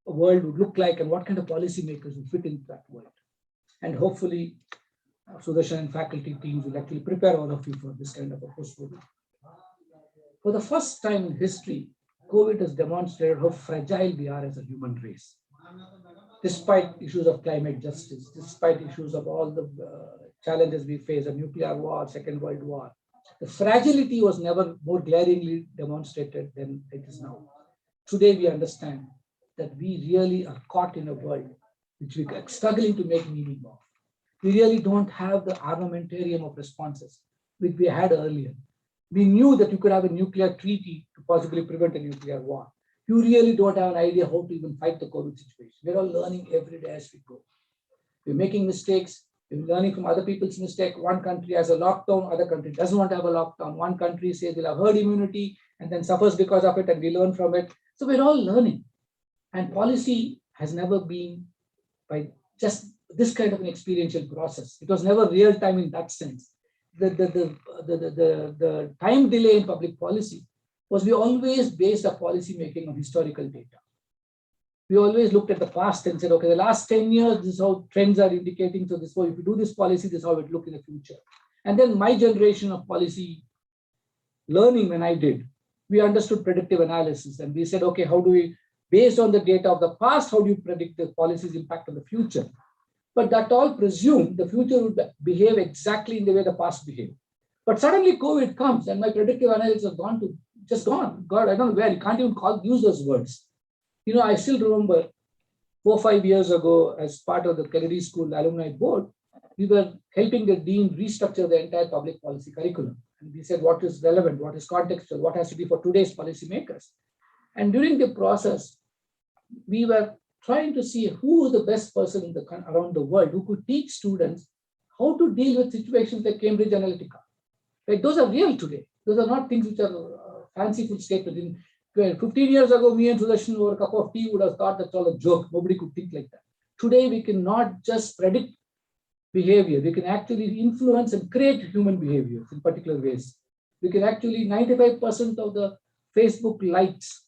world would look like and what kind of policymakers will fit into that world. And hopefully, Sudarshan and faculty teams will actually prepare all of you for this kind of a post-COVID. For the first time in history, COVID has demonstrated how fragile we are as a human race. Despite issues of climate justice, despite issues of all the challenges we face, a nuclear war, Second World War, the fragility was never more glaringly demonstrated than it is now. Today we understand that we really are caught in a world which we are struggling to make meaning of. We really don't have the armamentarium of responses which we had earlier. We knew that you could have a nuclear treaty to possibly prevent a nuclear war. You really don't have an idea how to even fight the COVID situation. We're all learning every day as we go. We're making mistakes. We're learning from other people's mistake. One country has a lockdown, other country doesn't want to have a lockdown. One country says we'll have herd immunity and then suffers because of it, and we learn from it. So we're all learning. And policy has never been by just this kind of an experiential process. It was never real time in that sense. The time delay in public policy was we always based our policy making on historical data. We always looked at the past and said, okay, the last 10 years, this is how trends are indicating. So this way, if we do this policy, this is how it look in the future. And then my generation of policy learning, when I did, we understood predictive analysis. And we said, okay, how do we, based on the data of the past, how do you predict the policy's impact on the future? But that all presumed the future would behave exactly in the way the past behaved. But suddenly COVID comes and my predictive analysis has gone. God, I don't know where, you can't even use those words. You know, I still remember 4 or 5 years ago, as part of the Kennedy School Alumni Board, we were helping the dean restructure the entire public policy curriculum. And we said, what is relevant, what is contextual, what has to be for today's policymakers. And during the process, we were trying to see who is the best person around the world who could teach students how to deal with situations like Cambridge Analytica. Like, those are real today. Those are not things which are fanciful statements. 15 years ago, me and Sudarshan over a cup of tea would have thought that's all a joke. Nobody could think like that. Today, we can not just predict behavior. We can actually influence and create human behaviors in particular ways. We can actually, 95% of the Facebook likes,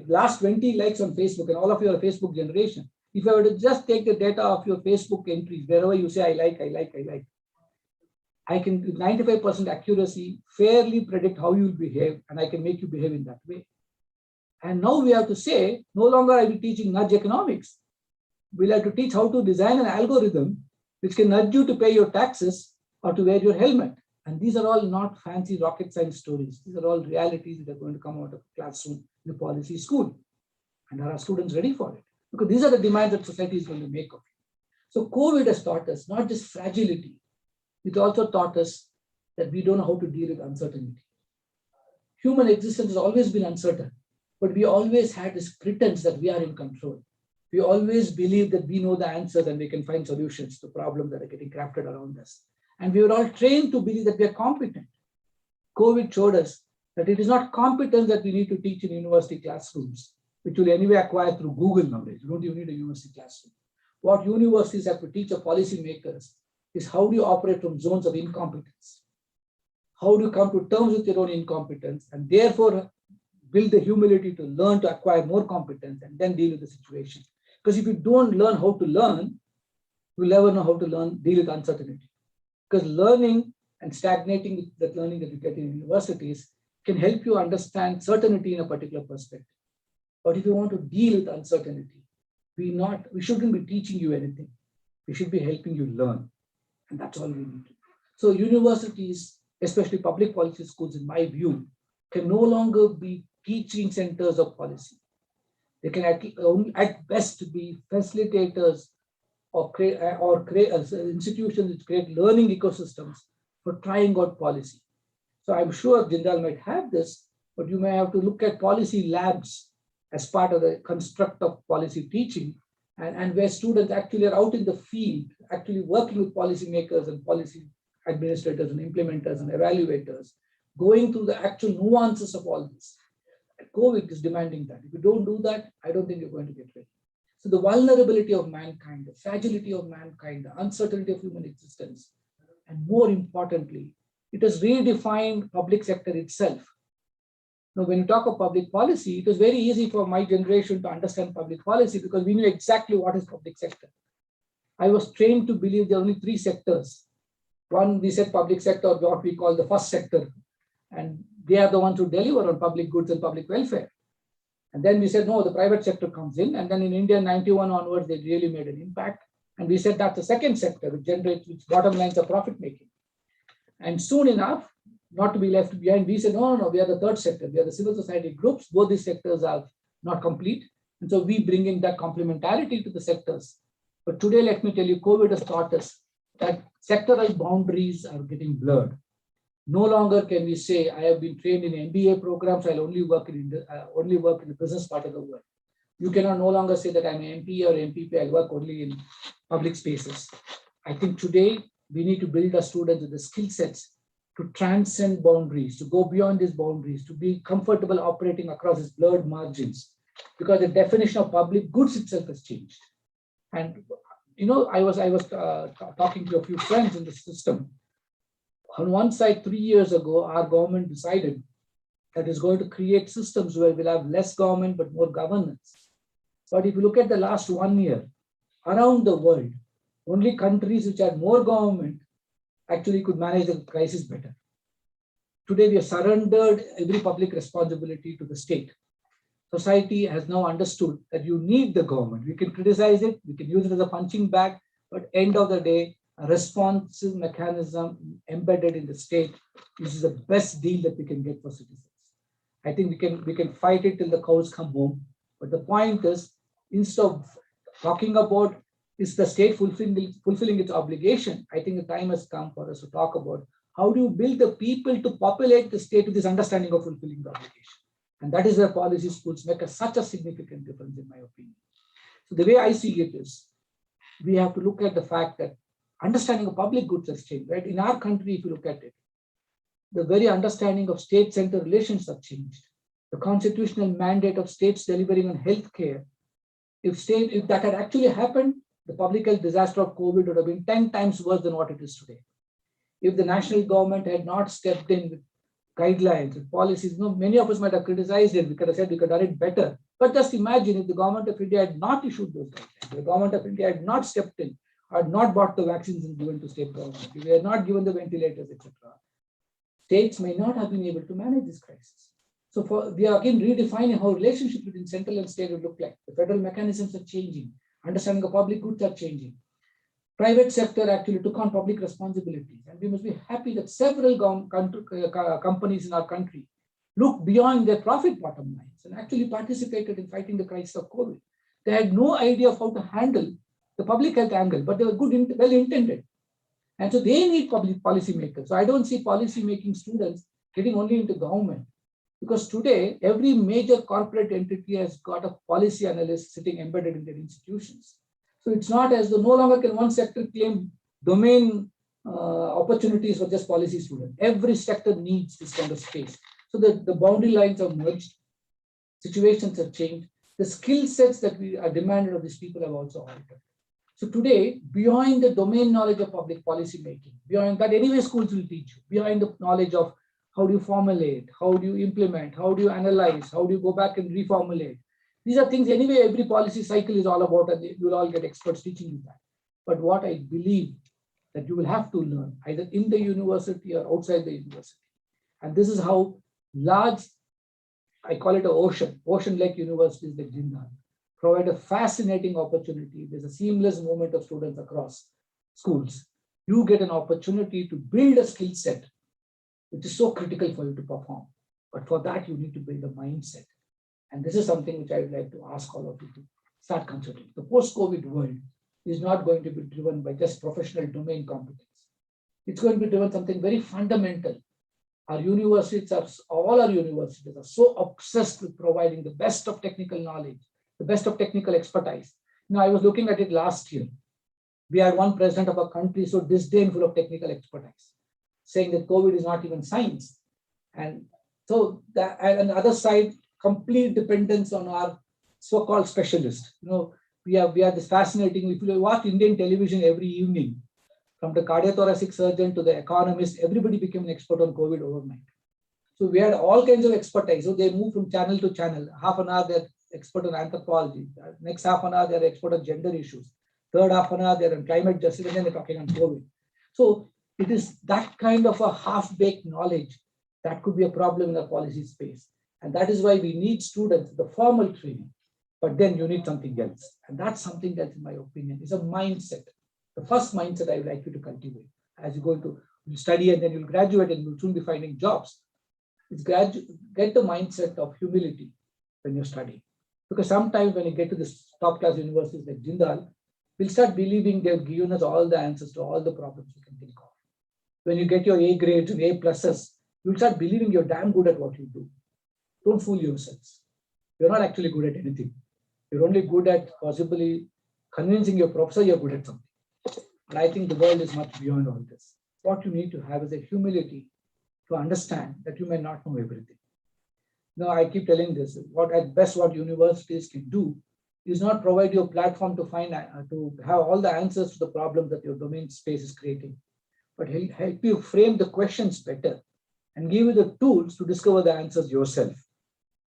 last 20 likes on Facebook, and all of you are a Facebook generation. If I were to just take the data of your Facebook entries, wherever you say, I like, I can, with 95% accuracy, fairly predict how you will behave, and I can make you behave in that way. And now we have to say, no longer I will be teaching nudge economics. We'll have to teach how to design an algorithm which can nudge you to pay your taxes or to wear your helmet. And these are all not fancy rocket science stories. These are all realities that are going to come out of the classroom in the policy school. And are our students ready for it? Because these are the demands that society is going to make of it. So COVID has taught us not just fragility, it also taught us that we don't know how to deal with uncertainty. Human existence has always been uncertain, but we always had this pretense that we are in control. We always believe that we know the answers and we can find solutions to problems that are getting crafted around us. And we were all trained to believe that we are competent. COVID showed us that it is not competence that we need to teach in university classrooms, which will anyway acquire through Google knowledge. You don't even need a university classroom. What universities have to teach our policymakers is how do you operate from zones of incompetence? How do you come to terms with your own incompetence and therefore build the humility to learn to acquire more competence and then deal with the situation? Because if you don't learn how to learn, you'll never know how to deal with uncertainty. Because learning and stagnating with that learning that you get in universities can help you understand certainty in a particular perspective. But if you want to deal with uncertainty, we shouldn't be teaching you anything. We should be helping you learn. And that's all we need to do. So universities, especially public policy schools, in my view, can no longer be teaching centers of policy. They can at best be facilitators or institutions which create learning ecosystems for trying out policy. So I'm sure Jindal might have this, but you may have to look at policy labs as part of the construct of policy teaching, and where students actually are out in the field, actually working with policymakers and policy administrators and implementers and evaluators, going through the actual nuances of all this. COVID is demanding that. If you don't do that, I don't think you're going to get ready. So the vulnerability of mankind, the fragility of mankind, the uncertainty of human existence, and more importantly, it has redefined public sector itself. Now, when you talk of public policy, it was very easy for my generation to understand public policy because we knew exactly what is public sector. I was trained to believe there are only 3 sectors. One, we said public sector, what we call the first sector, and they are the ones who deliver on public goods and public welfare. And then we said, no, the private sector comes in. And then in India, 91 onwards, they really made an impact. And we said that's the second sector, which bottom lines are profit making. And soon enough, not to be left behind, we said, no, we are the third sector. We are the civil society groups. Both these sectors are not complete. And so we bring in that complementarity to the sectors. But today, let me tell you, COVID has taught us that sectoral boundaries are getting blurred. No longer can we say, I have been trained in MBA programs, I'll only work in the business part of the world. You cannot no longer say that I'm an MP or MPP, I'll work only in public spaces. I think today we need to build our students with the skill sets to transcend boundaries, to go beyond these boundaries, to be comfortable operating across these blurred margins, because the definition of public goods itself has changed. And I was talking to a few friends in the system. On one side, 3 years ago, our government decided that it's going to create systems where we'll have less government but more governance. But if you look at the last 1 year, around the world, only countries which had more government actually could manage the crisis better. Today, we have surrendered every public responsibility to the state. Society has now understood that you need the government. We can criticize it, we can use it as a punching bag, but end of the day, a responsive mechanism embedded in the state is the best deal that we can get for citizens. I think we can fight it till the cows come home. But the point is, instead of talking about is the state fulfilling its obligation, I think the time has come for us to talk about how do you build the people to populate the state with this understanding of fulfilling the obligation. And that is where policy schools make such a significant difference, in my opinion. So the way I see it is, we have to look at the fact that understanding of public goods has changed, right? In our country, if you look at it, the very understanding of state-center relations have changed. The constitutional mandate of states delivering on healthcare, if that had actually happened, the public health disaster of COVID would have been 10 times worse than what it is today. If the national government had not stepped in with guidelines, with policies, many of us might have criticized it. We could have said we could have done it better. But just imagine if the government of India had not issued those guidelines, the government of India had not stepped in, had not bought the vaccines and given to state government, if we had not given the ventilators, etc. States may not have been able to manage this crisis. So we are again redefining how relationships between central and state will look like. The federal mechanisms are changing. Understanding of public goods are changing. Private sector actually took on public responsibilities. And we must be happy that several companies in our country looked beyond their profit bottom lines and actually participated in fighting the crisis of COVID. They had no idea of how to handle the public health angle, but they were well intended. And so they need public policy makers. So I don't see policy making students getting only into government, because today every major corporate entity has got a policy analyst sitting embedded in their institutions. So it's not as though no longer can one sector claim domain opportunities for just policy students. Every sector needs this kind of space. So the boundary lines have merged, situations have changed. The skill sets that we are demanded of these people have also altered. So today, beyond the domain knowledge of public policy making, beyond that anyway schools will teach you, beyond the knowledge of how do you formulate, how do you implement, how do you analyze, how do you go back and reformulate. These are things anyway every policy cycle is all about, and you will all get experts teaching you that. But what I believe that you will have to learn either in the university or outside the university. And this is how large, I call it an ocean-like universities like Jindal provide a fascinating opportunity. There's a seamless movement of students across schools. You get an opportunity to build a skill set, which is so critical for you to perform. But for that, you need to build a mindset. And this is something which I would like to ask all of you to start considering. The post-COVID world is not going to be driven by just professional domain competence. It's going to be driven something very fundamental. Our universities all our universities are so obsessed with providing the best of technical knowledge, the best of technical expertise. Now, I was looking at it last year. We had one president of our country so disdainful of technical expertise, saying that COVID is not even science. And so on the other side, complete dependence on our so-called specialists. We have this fascinating, if you watch Indian television every evening, from the cardiothoracic surgeon to the economist, everybody became an expert on COVID overnight. So we had all kinds of expertise. So they moved from channel to channel. Half an hour, they're expert on anthropology. Next half an hour, they're expert on gender issues. Third half an hour, they're on climate justice, and then they're talking on COVID. So it is that kind of a half-baked knowledge that could be a problem in the policy space. And that is why we need students, the formal training, but then you need something else. And that's something that, in my opinion, is a mindset. The first mindset I would like you to cultivate as you go into study and then you'll graduate and you'll soon be finding jobs. It's get the mindset of humility when you're studying. Because sometimes when you get to this top class universities like Jindal, we'll start believing they've given us all the answers to all the problems we can think of. When you get your A grades and A pluses, you'll start believing you're damn good at what you do. Don't fool yourselves. You're not actually good at anything. You're only good at possibly convincing your professor you're good at something. And I think the world is much beyond all this. What you need to have is a humility to understand that you may not know everything. Now, I keep telling this, what at best what universities can do is not provide you a platform to find, to have all the answers to the problem that your domain space is creating, but help you frame the questions better and give you the tools to discover the answers yourself.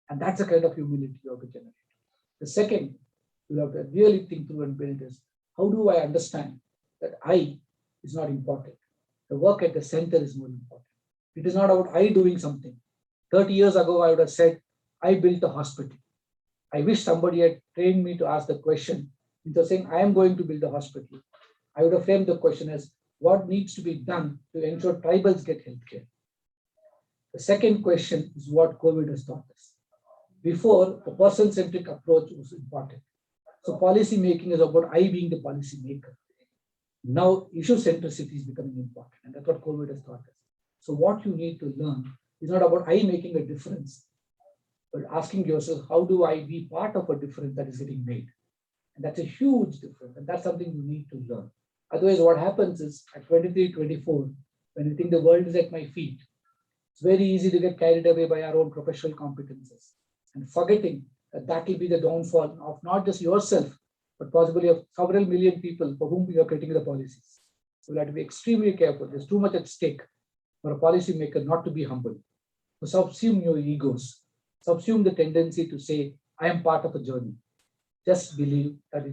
And that's the kind of humility you have to generate. The second, you have to really think through and build is, how do I understand that I is not important? The work at the center is more important. It is not about I doing something. 30 years ago, I would have said, I built a hospital. I wish somebody had trained me to ask the question instead of saying, I am going to build a hospital. I would have framed the question as, what needs to be done to ensure tribals get healthcare? The second question is what COVID has taught us. Before, the person-centric approach was important. So policy making is about I being the policy maker. Now, issue centricity is becoming important, and that's what COVID has taught us. So what you need to learn is not about I making a difference, but asking yourself, how do I be part of a difference that is getting made? And that's a huge difference, and that's something you need to learn. Otherwise, what happens is at 23, 24, when you think the world is at my feet, it's very easy to get carried away by our own professional competences and forgetting that that will be the downfall of not just yourself, but possibly of several million people for whom you are creating the policies. So we have to be extremely careful. There's too much at stake for a policymaker not to be humble, to subsume your egos, subsume the tendency to say, I am part of a journey. Just believe that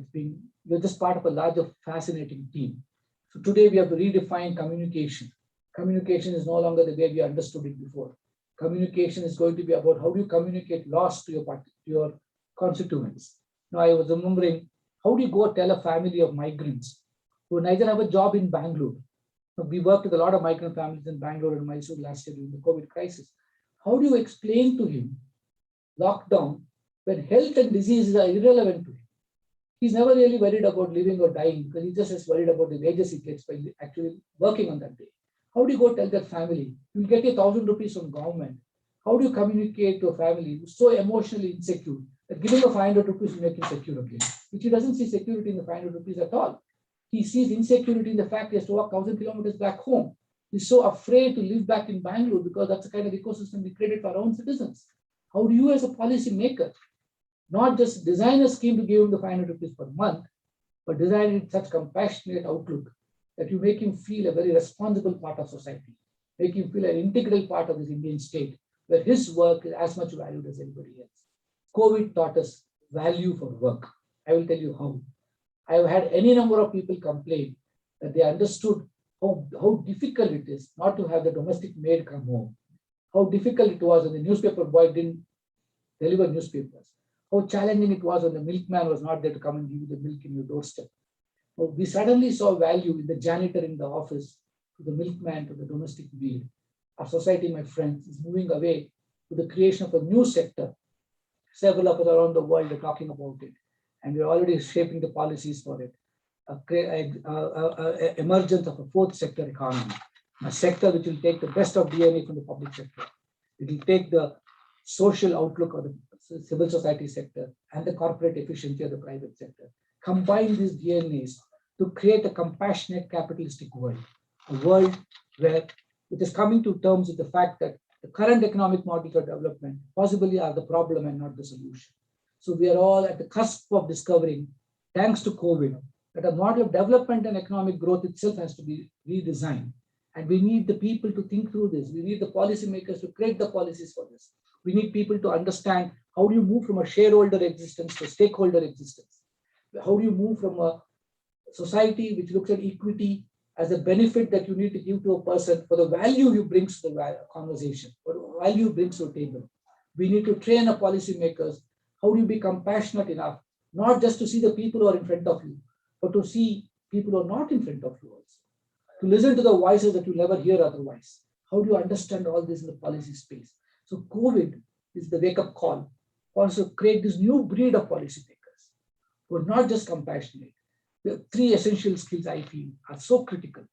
you're just part of a larger, fascinating team. So today we have to redefine communication. Communication is no longer the way we understood it before. Communication is going to be about how do you communicate loss to your constituents. Now I was remembering, how do you go tell a family of migrants who neither have a job in Bangalore? Now, we worked with a lot of migrant families in Bangalore and Mysore last year during the COVID crisis. How do you explain to him lockdown when health and diseases are irrelevant to him? He's never really worried about living or dying because he just is worried about the wages he gets by actually working on that day. How do you go tell that family? You'll get 1,000 rupees from government. How do you communicate to a family who's so emotionally insecure that giving a 500 rupees will make him secure again? Which he doesn't see security in the 500 rupees at all. He sees insecurity in the fact he has to walk 1,000 kilometers back home. He's so afraid to live back in Bangalore because that's the kind of ecosystem we created for our own citizens. How do you as a policy maker not just design a scheme to give him the 500 rupees per month, but design it such compassionate outlook that you make him feel a very responsible part of society, make him feel an integral part of this Indian state, where his work is as much valued as anybody else. COVID taught us value for work. I will tell you how. I have had any number of people complain that they understood how difficult it is not to have the domestic maid come home, how difficult it was when the newspaper boy didn't deliver newspapers, how challenging it was when the milkman was not there to come and give you the milk in your doorstep. We suddenly saw value in the janitor in the office, to the milkman, to the domestic maid. Our society, my friends, is moving away to the creation of a new sector. Several of us around the world are talking about it, and we're already shaping the policies for it. Emergence of a fourth sector economy, a sector which will take the best of DNA from the public sector. It will take the social outlook of the civil society sector and the corporate efficiency of the private sector. Combine these DNAs to create a compassionate capitalistic world, a world where it is coming to terms with the fact that the current economic models of development possibly are the problem and not the solution. So we are all at the cusp of discovering, thanks to COVID, that a model of development and economic growth itself has to be redesigned. And we need the people to think through this. We need the policymakers to create the policies for this. We need people to understand how do you move from a shareholder existence to stakeholder existence. How do you move from a society which looks at equity as a benefit that you need to give to a person for the value you bring to the conversation, or the value you bring to the table. We need to train our policymakers. How do you be compassionate enough, not just to see the people who are in front of you, but to see people who are not in front of you also. To listen to the voices that you never hear otherwise. How do you understand all this in the policy space? So COVID is the wake-up call for us to create this new breed of policymakers who are not just compassionate. The three essential skills I feel are so critical.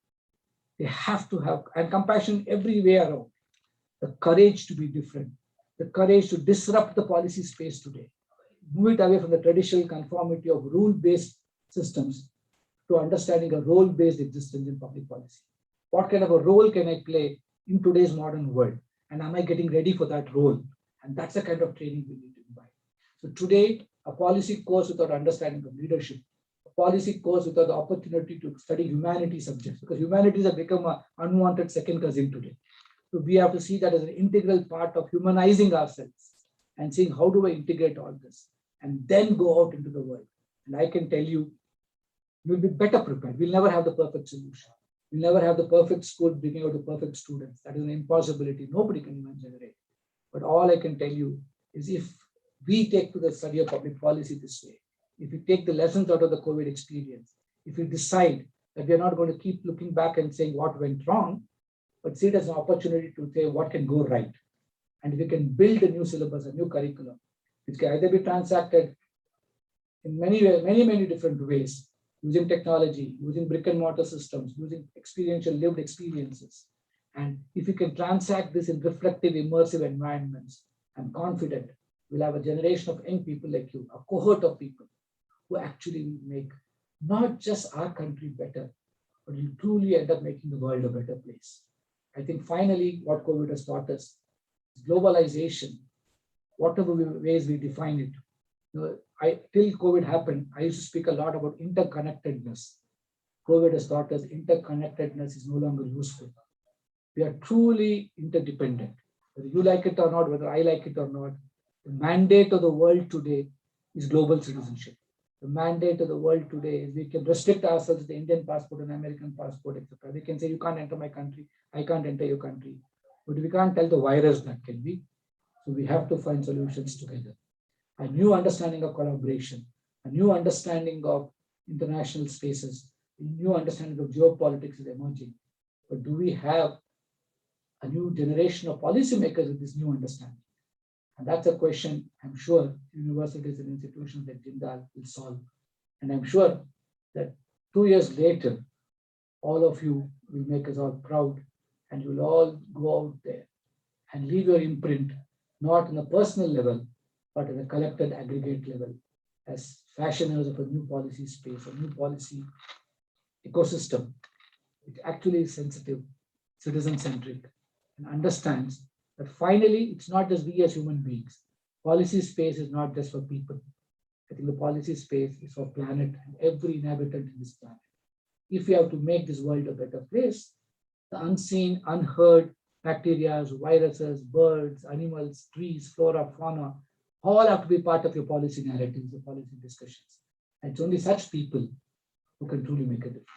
They have to have, and compassion every way around. The courage to be different, the courage to disrupt the policy space today, move it away from the traditional conformity of rule-based systems to understanding a role-based existence in public policy. What kind of a role can I play in today's modern world? And am I getting ready for that role? And that's the kind of training we need to provide. So today, a policy course without understanding of leadership, a policy course without the opportunity to study humanities subjects, because humanities have become an unwanted second cousin today. So we have to see that as an integral part of humanizing ourselves and seeing how do I integrate all this and then go out into the world. And I can tell you, you'll be better prepared. We'll never have the perfect solution. We'll never have the perfect school bringing out the perfect students. That is an impossibility. Nobody can even generate. But all I can tell you is if we take to the study of public policy this way, if we take the lessons out of the COVID experience, if we decide that we are not going to keep looking back and saying what went wrong, but see it as an opportunity to say what can go right. And we can build a new syllabus, a new curriculum, which can either be transacted in many different ways, using technology, using brick and mortar systems, using experiential lived experiences. And if we can transact this in reflective, immersive environments, I'm confident we'll have a generation of young people like you, a cohort of people who actually make not just our country better, but will truly end up making the world a better place. I think finally what COVID has taught us is globalization, whatever ways we define it. Till COVID happened, I used to speak a lot about interconnectedness. COVID has taught us interconnectedness is no longer useful. We are truly interdependent. Whether you like it or not, whether I like it or not, the mandate of the world today is global citizenship. The mandate of the world today is we can restrict ourselves to the Indian passport and American passport, etc. We can say you can't enter my country, I can't enter your country. But we can't tell the virus that, can we? So we have to find solutions together. A new understanding of collaboration, a new understanding of international spaces, a new understanding of geopolitics is emerging. But do we have a new generation of policymakers with this new understanding? And that's a question I'm sure universities and institutions like Jindal will solve. And I'm sure that 2 years later, all of you will make us all proud and you'll all go out there and leave your imprint, not on a personal level, but at a collected aggregate level as fashioners of a new policy space, a new policy ecosystem, which actually is sensitive, citizen-centric, and understands that finally, it's not just we as human beings. Policy space is not just for people. I think the policy space is for planet and every inhabitant in this planet. If we have to make this world a better place, the unseen, unheard bacteria, viruses, birds, animals, trees, flora, fauna, all have to be part of your policy narratives, your policy discussions. And it's only such people who can truly make a difference.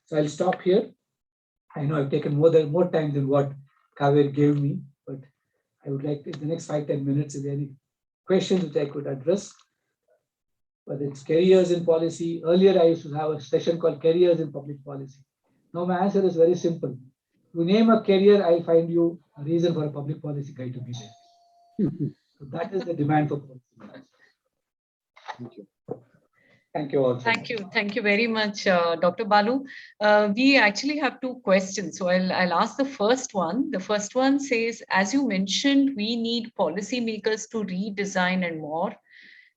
So I'll stop here. I know I've taken more time than what Kaveri gave me, but I would like in the next 5-10 minutes, if there are any questions which I could address, whether it's careers in policy. Earlier, I used to have a session called careers in public policy. Now my answer is very simple. You name a career, I'll find you a reason for a public policy guy to be there. So that is the demand for policy. Thank you. Thank you all. Thank you. Thank you very much, Dr. Balu. We actually have 2 questions. So I'll ask the first one. The first one says, as you mentioned, we need policymakers to redesign and more.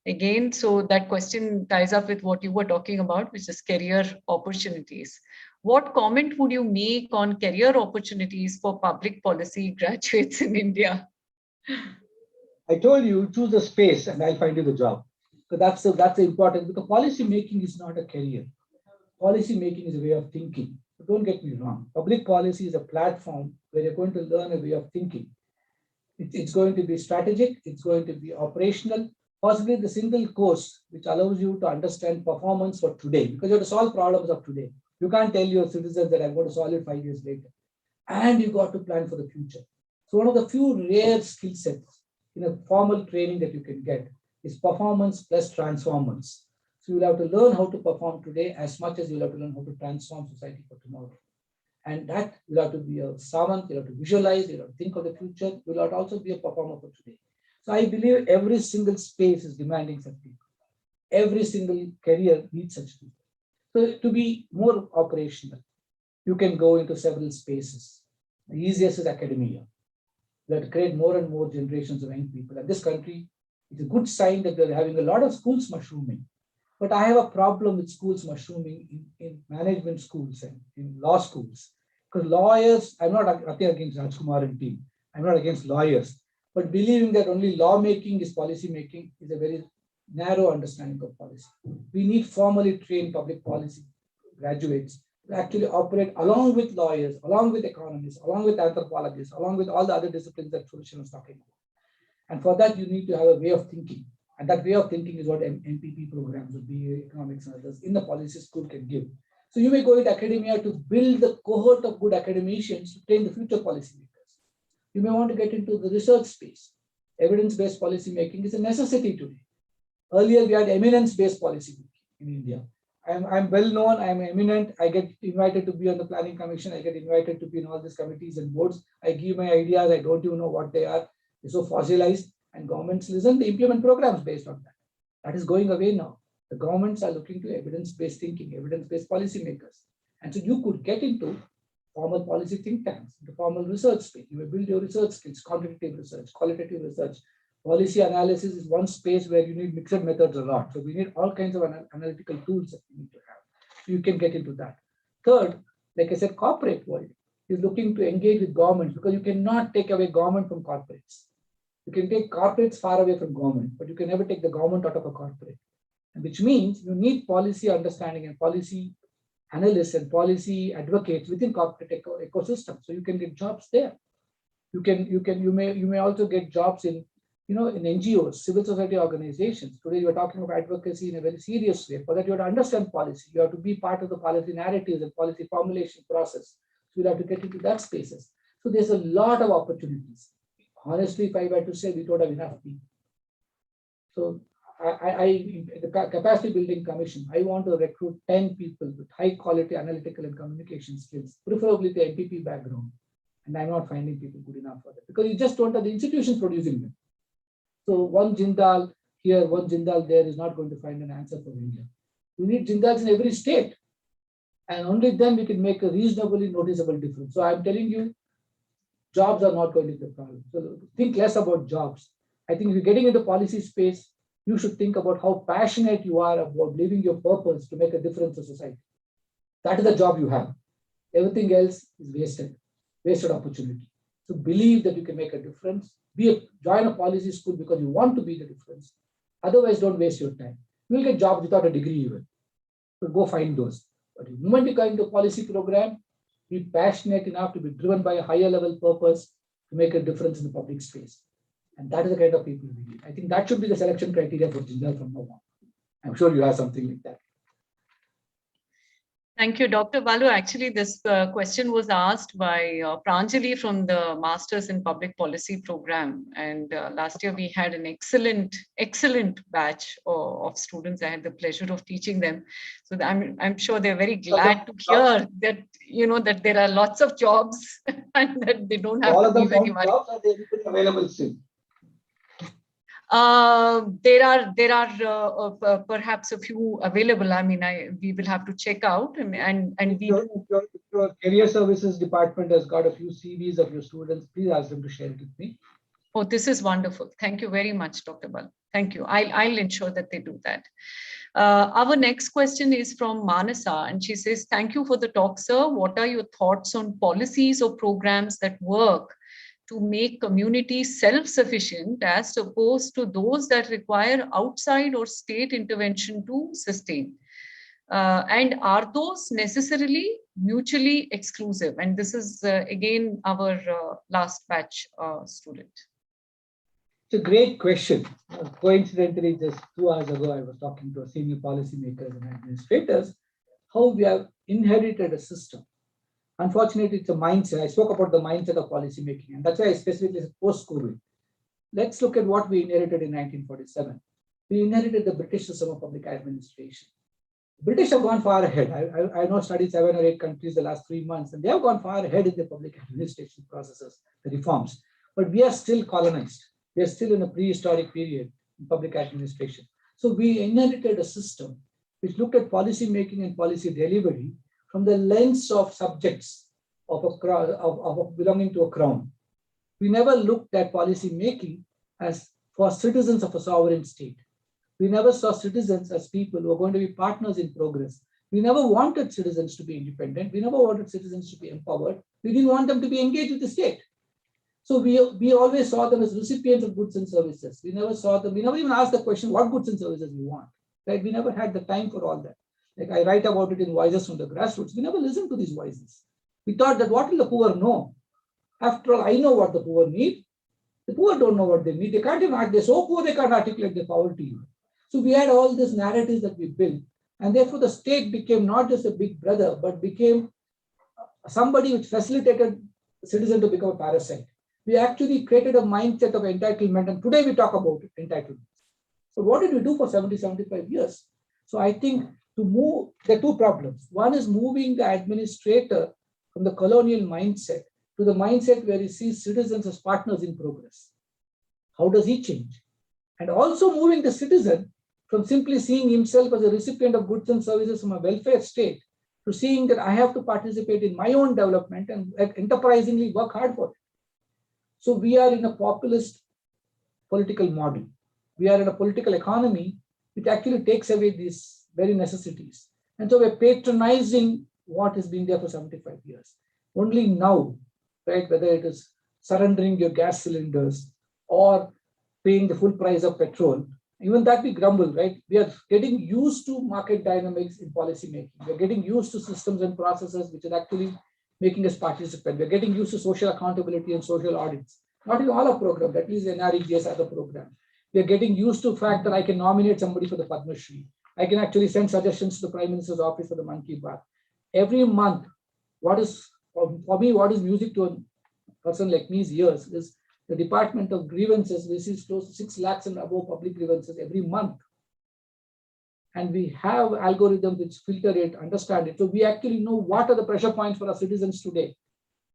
Again, so that question ties up with what you were talking about, which is career opportunities. What comment would you make on career opportunities for public policy graduates in India? I told you, choose a space and I'll find you the job. So that's important, because policy making is not a career. Policy making is a way of thinking. So don't get me wrong. Public policy is a platform where you're going to learn a way of thinking. It's going to be strategic. It's going to be operational. Possibly the single course which allows you to understand performance for today, because you have to solve problems of today. You can't tell your citizens that I'm going to solve it 5 years later. And you got to plan for the future. So one of the few rare skill sets in a formal training that you can get is performance plus transformance. So you'll have to learn how to perform today as much as you'll have to learn how to transform society for tomorrow. And that you'll have to be a servant, you'll have to visualize, you'll have to think of the future, you'll have to also be a performer for today. So I believe every single space is demanding such people. Every single career needs such people. So to be more operational, you can go into several spaces. The easiest is academia. You have to create more and more generations of young people. And this country, it's a good sign that we're having a lot of schools mushrooming. But I have a problem with schools mushrooming in management schools and in law schools. Because lawyers, I'm not nothing against Rajkumar and team. I'm not against lawyers. But believing that only lawmaking is policy making is a very narrow understanding of policy. We need formally trained public policy graduates to actually operate along with lawyers, along with economists, along with anthropologists, along with all the other disciplines that Sudarshan was talking about. And for that, you need to have a way of thinking. And that way of thinking is what MPP programs of BA, economics and others in the policy school can give. So you may go into academia to build the cohort of good academicians to train the future policymakers. You may want to get into the research space. Evidence-based policy making is a necessity today. Earlier, we had eminence-based policy making in India. I'm well known, I'm eminent, I get invited to be on the planning commission, I get invited to be in all these committees and boards. I give my ideas, I don't even know what they are. They're so fossilized, and governments listen to implement programs based on that. That is going away now. The governments are looking to evidence-based thinking, evidence-based policymakers. And so you could get into formal policy think tanks, into formal research space. You may build your research skills, quantitative research, qualitative research. Policy analysis is one space where you need mixed methods a lot. So we need all kinds of analytical tools that we need to have. So you can get into that. Third, like I said, corporate world is looking to engage with governments because you cannot take away government from corporates. You can take corporates far away from government, but you can never take the government out of a corporate. And which means you need policy understanding and policy analysts and policy advocates within corporate ecosystem. So you can get jobs there. You may also get jobs in NGOs, civil society organizations. Today you are talking about advocacy in a very serious way. For that, you have to understand policy. You have to be part of the policy narratives and policy formulation process. So you have to get into that spaces. So there's a lot of opportunities. Honestly, if I were to say, we don't have enough people. So the capacity building commission, I want to recruit 10 people with high quality analytical and communication skills, preferably the MPP background. And I'm not finding people good enough for that because you just don't have the institutions producing them. So one Jindal here, one Jindal there is not going to find an answer for India. We need Jindals in every state. And only then we can make a reasonably noticeable difference. So I'm telling you, jobs are not going to be the problem. So think less about jobs. I think if you're getting into policy space, you should think about how passionate you are about living your purpose to make a difference to society. That is the job you have. Everything else is wasted opportunity. So believe that you can make a difference. Join a policy school because you want to be the difference. Otherwise, don't waste your time. You will get jobs without a degree even. So go find those. But the moment you go into a policy program, be passionate enough to be driven by a higher level purpose to make a difference in the public space. And that is the kind of people we need. I think that should be the selection criteria for Jindal from now on. I'm sure you have something like that. Thank you, Dr. Balu. Actually, this question was asked by Pranjali from the Masters in Public Policy program. And last year we had an excellent batch of students. I had the pleasure of teaching them. So I'm sure they're very glad to hear that, that there are lots of jobs and that they don't have all to of them be very found jobs, or they available still? There are perhaps a few available. I mean, we will have to check out and we If your career services department has got a few CVs of your students, please ask them to share it with me. Oh, this is wonderful. Thank you very much, Dr. Bal. Thank you. I'll ensure that they do that. Our next question is from Manasa, and she says, thank you for the talk, sir. What are your thoughts on policies or programs that work to make communities self-sufficient as opposed to those that require outside or state intervention to sustain? And are those necessarily mutually exclusive? And this is again our last batch student. It's a great question. Coincidentally, just 2 hours ago, I was talking to senior policymakers and administrators, how we have inherited a system. Unfortunately, it's a mindset. I spoke about the mindset of policymaking, and that's why I specifically said post-COVID. Let's look at what we inherited in 1947. We inherited the British system of public administration. The British have gone far ahead. I know studied 7 or 8 countries the last 3 months, and they have gone far ahead in the public administration processes, the reforms. But we are still colonized. We are still in a prehistoric period in public administration. So we inherited a system which looked at policy making and policy delivery from the lens of subjects of belonging to a crown. We never looked at policy making as for citizens of a sovereign state. We never saw citizens as people who are going to be partners in progress. We never wanted citizens to be independent. We never wanted citizens to be empowered. We didn't want them to be engaged with the state. So we always saw them as recipients of goods and services. We never saw them, we never even asked the question, what goods and services we want, right? We never had the time for all that. Like I write about it in Voices from the Grassroots. We never listened to these voices. We thought that what will the poor know? After all, I know what the poor need. The poor don't know what they need. They can't even, they're so poor, they can't articulate their poverty. So we had all these narratives that we built. And therefore the state became not just a big brother, but became somebody which facilitated the citizen to become a parasite. We actually created a mindset of entitlement, and today we talk about entitlement. So what did we do for 70, 75 years? So I think to move, there are two problems. One is moving the administrator from the colonial mindset to the mindset where he sees citizens as partners in progress. How does he change? And also moving the citizen from simply seeing himself as a recipient of goods and services from a welfare state to seeing that I have to participate in my own development and enterprisingly work hard for it. So we are in a populist political model. We are in a political economy which actually takes away these very necessities. And so we're patronizing what has been there for 75 years. Only now, right, whether it is surrendering your gas cylinders or paying the full price of petrol, even that we grumble, right? We are getting used to market dynamics in policy making. We're getting used to systems and processes which are actually making us participate. We're getting used to social accountability and social audits. Not in all our programs, at least NREGS other program. We're getting used to the fact that I can nominate somebody for the Padma Shri. I can actually send suggestions to the Prime Minister's office for the Mann Ki Baat. Every month, what is, for me, what is music to a person like me's ears is the Department of Grievances receives close to 6 lakhs and above public grievances every month. And we have algorithms which filter it, understand it. So we actually know what are the pressure points for our citizens today.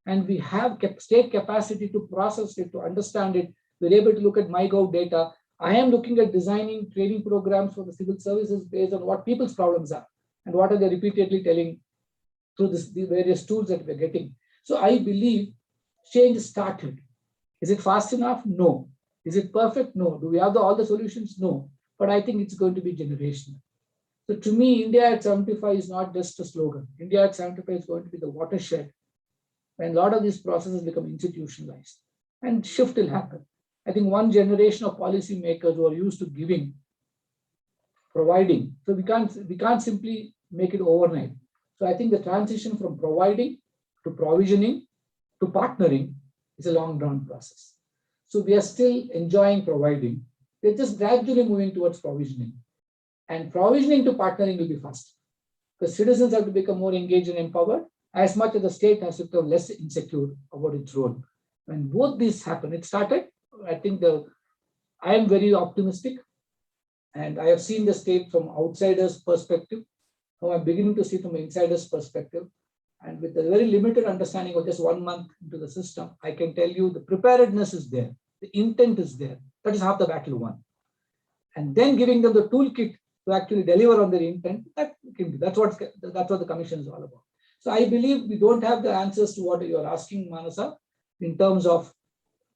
And we have state capacity to process it, to understand it. We're able to look at MyGov data. I am looking at designing training programs for the civil services based on what people's problems are and what are they repeatedly telling through the various tools that we're getting. So I believe change started. Is it fast enough? No. Is it perfect? No. Do we have all the solutions? No. But I think it's going to be generational. So to me, India at 75 is not just a slogan. India at 75 is going to be the watershed when a lot of these processes become institutionalized and shift will happen. I think one generation of policy makers who are used to giving, providing. So we can't simply make it overnight. So I think the transition from providing to provisioning to partnering is a long drawn process. So we are still enjoying providing. We're just gradually moving towards provisioning. And provisioning to partnering will be fast because citizens have to become more engaged and empowered as much as the state has to become less insecure about its role. When both these happen, it started, I think I am very optimistic and I have seen the state from outsiders' perspective. Now I'm beginning to see from an insider's perspective. And with a very limited understanding of just 1 month into the system, I can tell you the preparedness is there. The intent is there. That is half the battle won. And then giving them the toolkit to actually deliver on their intent, that's what the commission is all about. So I believe we don't have the answers to what you're asking, Manasa, in terms of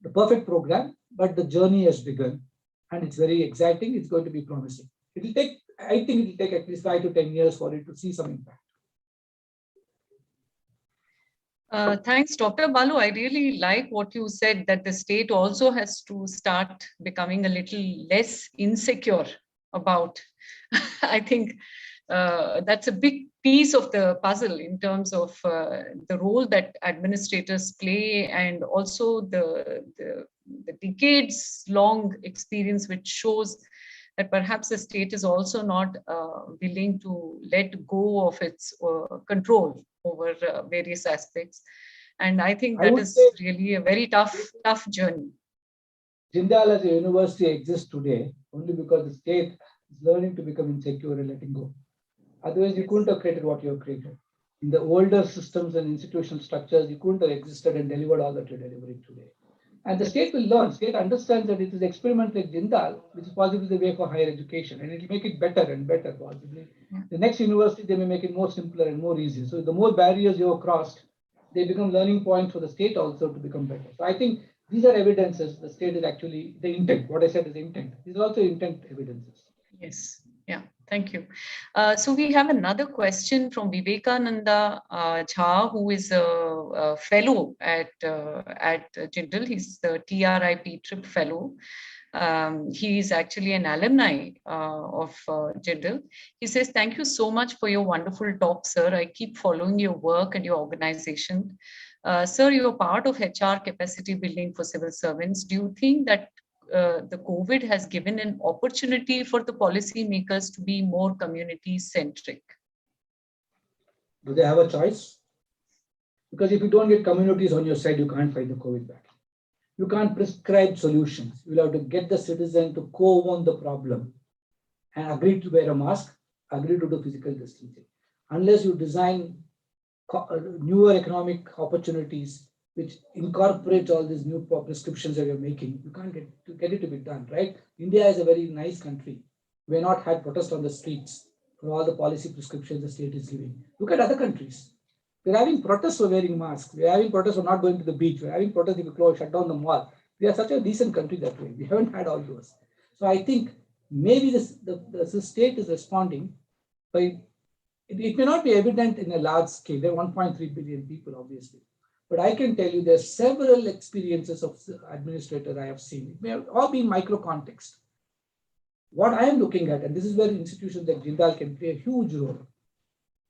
the perfect program, but the journey has begun and it's very exciting. It's going to be promising. I think it will take at least 5 to 10 years for it to see some impact. Thanks, Dr. Balu. I really like what you said, that the state also has to start becoming a little less insecure about. I think that's a big piece of the puzzle in terms of the role that administrators play, and also the decades-long experience which shows that perhaps the state is also not willing to let go of its control over various aspects. And I think that is really a very tough journey. Jindal as a university exists today only because the state is learning to become insecure and letting go. Otherwise, you couldn't have created what you have created. In the older systems and institutional structures, you couldn't have existed and delivered all that you're delivering today. And the state will learn. State understands that it is experiment like Jindal, which is possibly the way for higher education, and it will make it better and better possibly. The next university, they may make it more simpler and more easy. So the more barriers you have crossed, they become learning points for the state also to become better. So I think these are evidences the state is actually the intent. What I said is intent. These are also intent evidences. Yes. Yeah. Thank you. So we have another question from Vivekananda Jha, who is a fellow at Jindal. He's the TRIP Trip Fellow. He is actually an alumni of Jindal. He says, "Thank you so much for your wonderful talk, sir. I keep following your work and your organization. Sir, you're part of HR capacity building for civil servants. Do you think that the COVID has given an opportunity for the policymakers to be more community centric?" Do they have a choice? Because if you don't get communities on your side, you can't fight the COVID battle. You can't prescribe solutions. You'll have to get the citizen to co-own the problem and agree to wear a mask, agree to do physical distancing. Unless you design newer economic opportunities which incorporate all these new prescriptions that you're making, you can't get it to be done, right? India is a very nice country. We're not had protests on the streets for all the policy prescriptions the state is giving. Look at other countries. We're having protests for wearing masks. We're having protests for not going to the beach. We're having protests if you shut down the mall. We are such a decent country that way. We haven't had all those. So I think maybe the state is responding by, it may not be evident in a large scale. There are 1.3 billion people, obviously. But I can tell you there's several experiences of administrators I have seen. It may have all be micro context. What I am looking at, and this is where institutions like Jindal can play a huge role.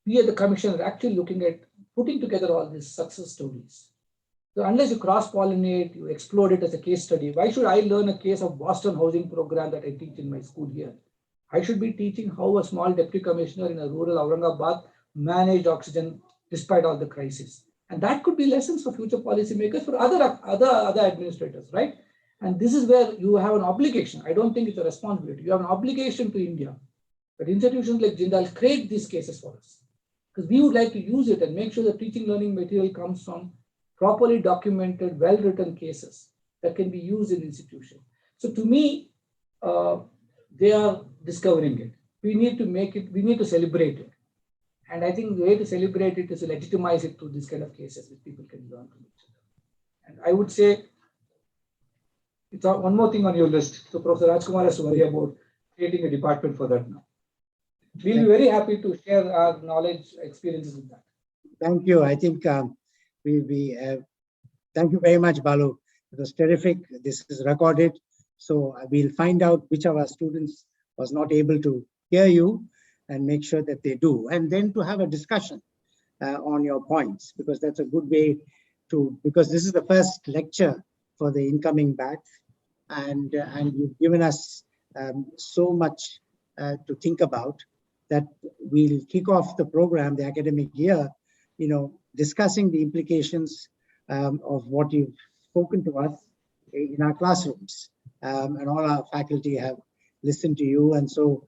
We at the commission are actually looking at putting together all these success stories. So unless you cross-pollinate, you explore it as a case study, why should I learn a case of Boston housing program that I teach in my school here? I should be teaching how a small deputy commissioner in a rural Aurangabad managed oxygen despite all the crises. And that could be lessons for future policymakers, for other administrators, right? And this is where you have an obligation. I don't think it's a responsibility. You have an obligation to India that institutions like Jindal create these cases for us. Because we would like to use it and make sure the teaching learning material comes from properly documented, well-written cases that can be used in institutions. So to me, they are discovering it. We need to make it, we need to celebrate it. And I think the way to celebrate it is to legitimize it through these kind of cases which people can learn from each other. And I would say, it's one more thing on your list. So Professor Rajkumar has to worry about creating a department for that now. We'll be very happy to share our knowledge, experiences with that. Thank you. I think thank you very much, Balu. It was terrific. This is recorded. So we'll find out which of our students was not able to hear you and make sure that they do. And then to have a discussion on your points, because that's a good way to, because this is the first lecture for the incoming batch. And you've given us so much to think about that we'll kick off the program, the academic year, discussing the implications of what you've spoken to us in our classrooms. And all our faculty have listened to you. And so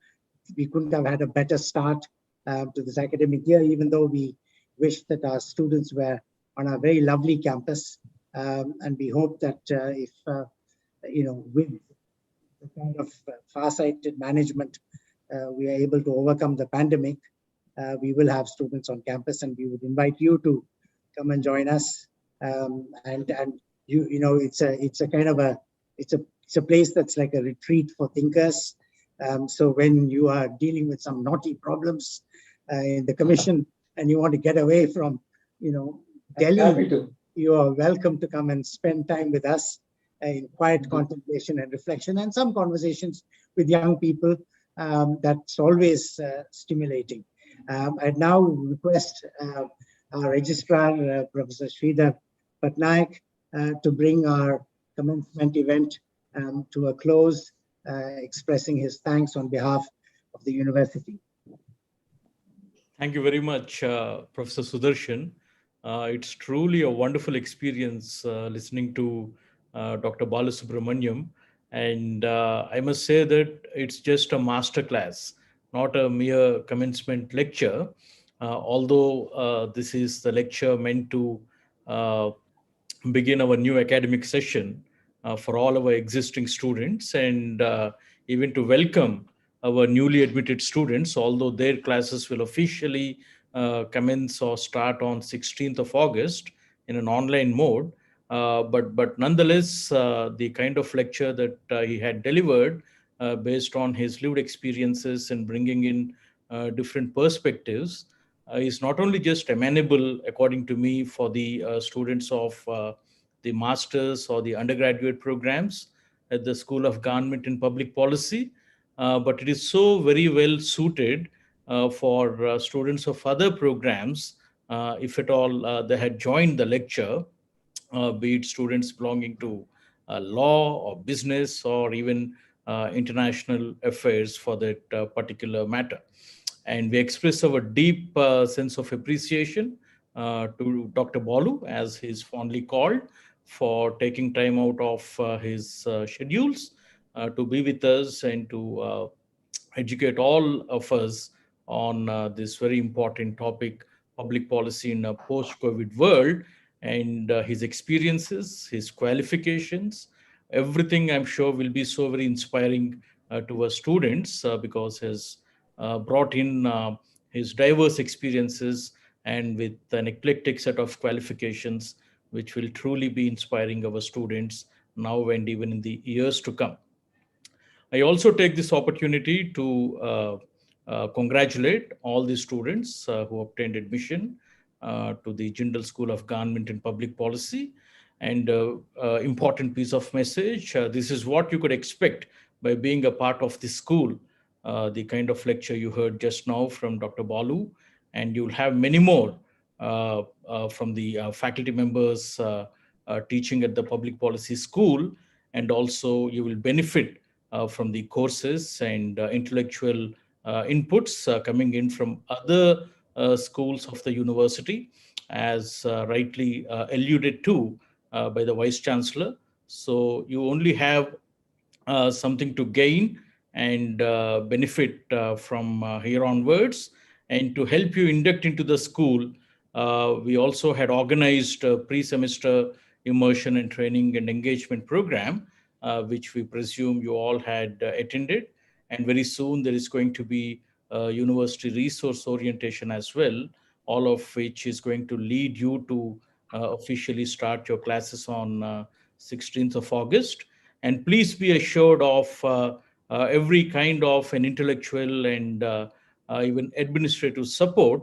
we couldn't have had a better start to this academic year, even though we wish that our students were on a very lovely campus. And we hope that if, with the kind of far-sighted management, we are able to overcome the pandemic, we will have students on campus, and we would invite you to come and join us. And it's a kind of it's a place that's like a retreat for thinkers. So when you are dealing with some naughty problems in the commission and you want to get away from, Delhi, you are welcome to come and spend time with us in quiet contemplation and reflection, and some conversations with young people. That's always stimulating. I'd now request our registrar, Professor Sridhar Patnaik, to bring our commencement event to a close, expressing his thanks on behalf of the university. Thank you very much, Professor Sudarshan. It's truly a wonderful experience listening to Dr. Balasubramaniam. And I must say that it's just a masterclass, not a mere commencement lecture, although this is the lecture meant to begin our new academic session for all our existing students, and even to welcome our newly admitted students, although their classes will officially commence or start on 16th of August in an online mode. But nonetheless, the kind of lecture that he had delivered based on his lived experiences and bringing in different perspectives, is not only just amenable, according to me, for the students of the master's or the undergraduate programs at the School of Government and Public Policy, but it is so very well suited for students of other programs, if at all they had joined the lecture, be it students belonging to law or business or even international affairs for that particular matter. And we express our deep sense of appreciation to Dr. Balu, as he's fondly called, for taking time out of his schedules to be with us and to educate all of us on this very important topic, public policy in a post-COVID world, and his experiences, his qualifications, everything I'm sure will be so very inspiring to our students because his brought in his diverse experiences and with an eclectic set of qualifications, which will truly be inspiring our students now and even in the years to come. I also take this opportunity to congratulate all the students who obtained admission to the Jindal School of Government and Public Policy. And important piece of message, this is what you could expect by being a part of the school. The kind of lecture you heard just now from Dr. Balu, and you'll have many more from the faculty members teaching at the Public Policy School, and also you will benefit from the courses and intellectual inputs coming in from other schools of the university, as rightly alluded to by the Vice Chancellor. So you only have something to gain and benefit from here onwards. And to help you induct into the school, we also had organized a pre-semester immersion and training and engagement program, which we presume you all had attended. And very soon there is going to be university resource orientation as well, all of which is going to lead you to officially start your classes on 16th of August. And please be assured of every kind of an intellectual and even administrative support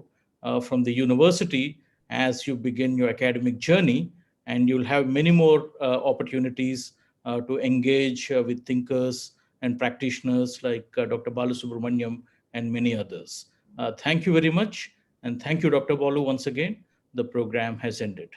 from the university as you begin your academic journey. And you'll have many more opportunities to engage with thinkers and practitioners like Dr. Balu Subramaniam and many others. Thank you very much. And thank you, Dr. Balu, once again. The program has ended.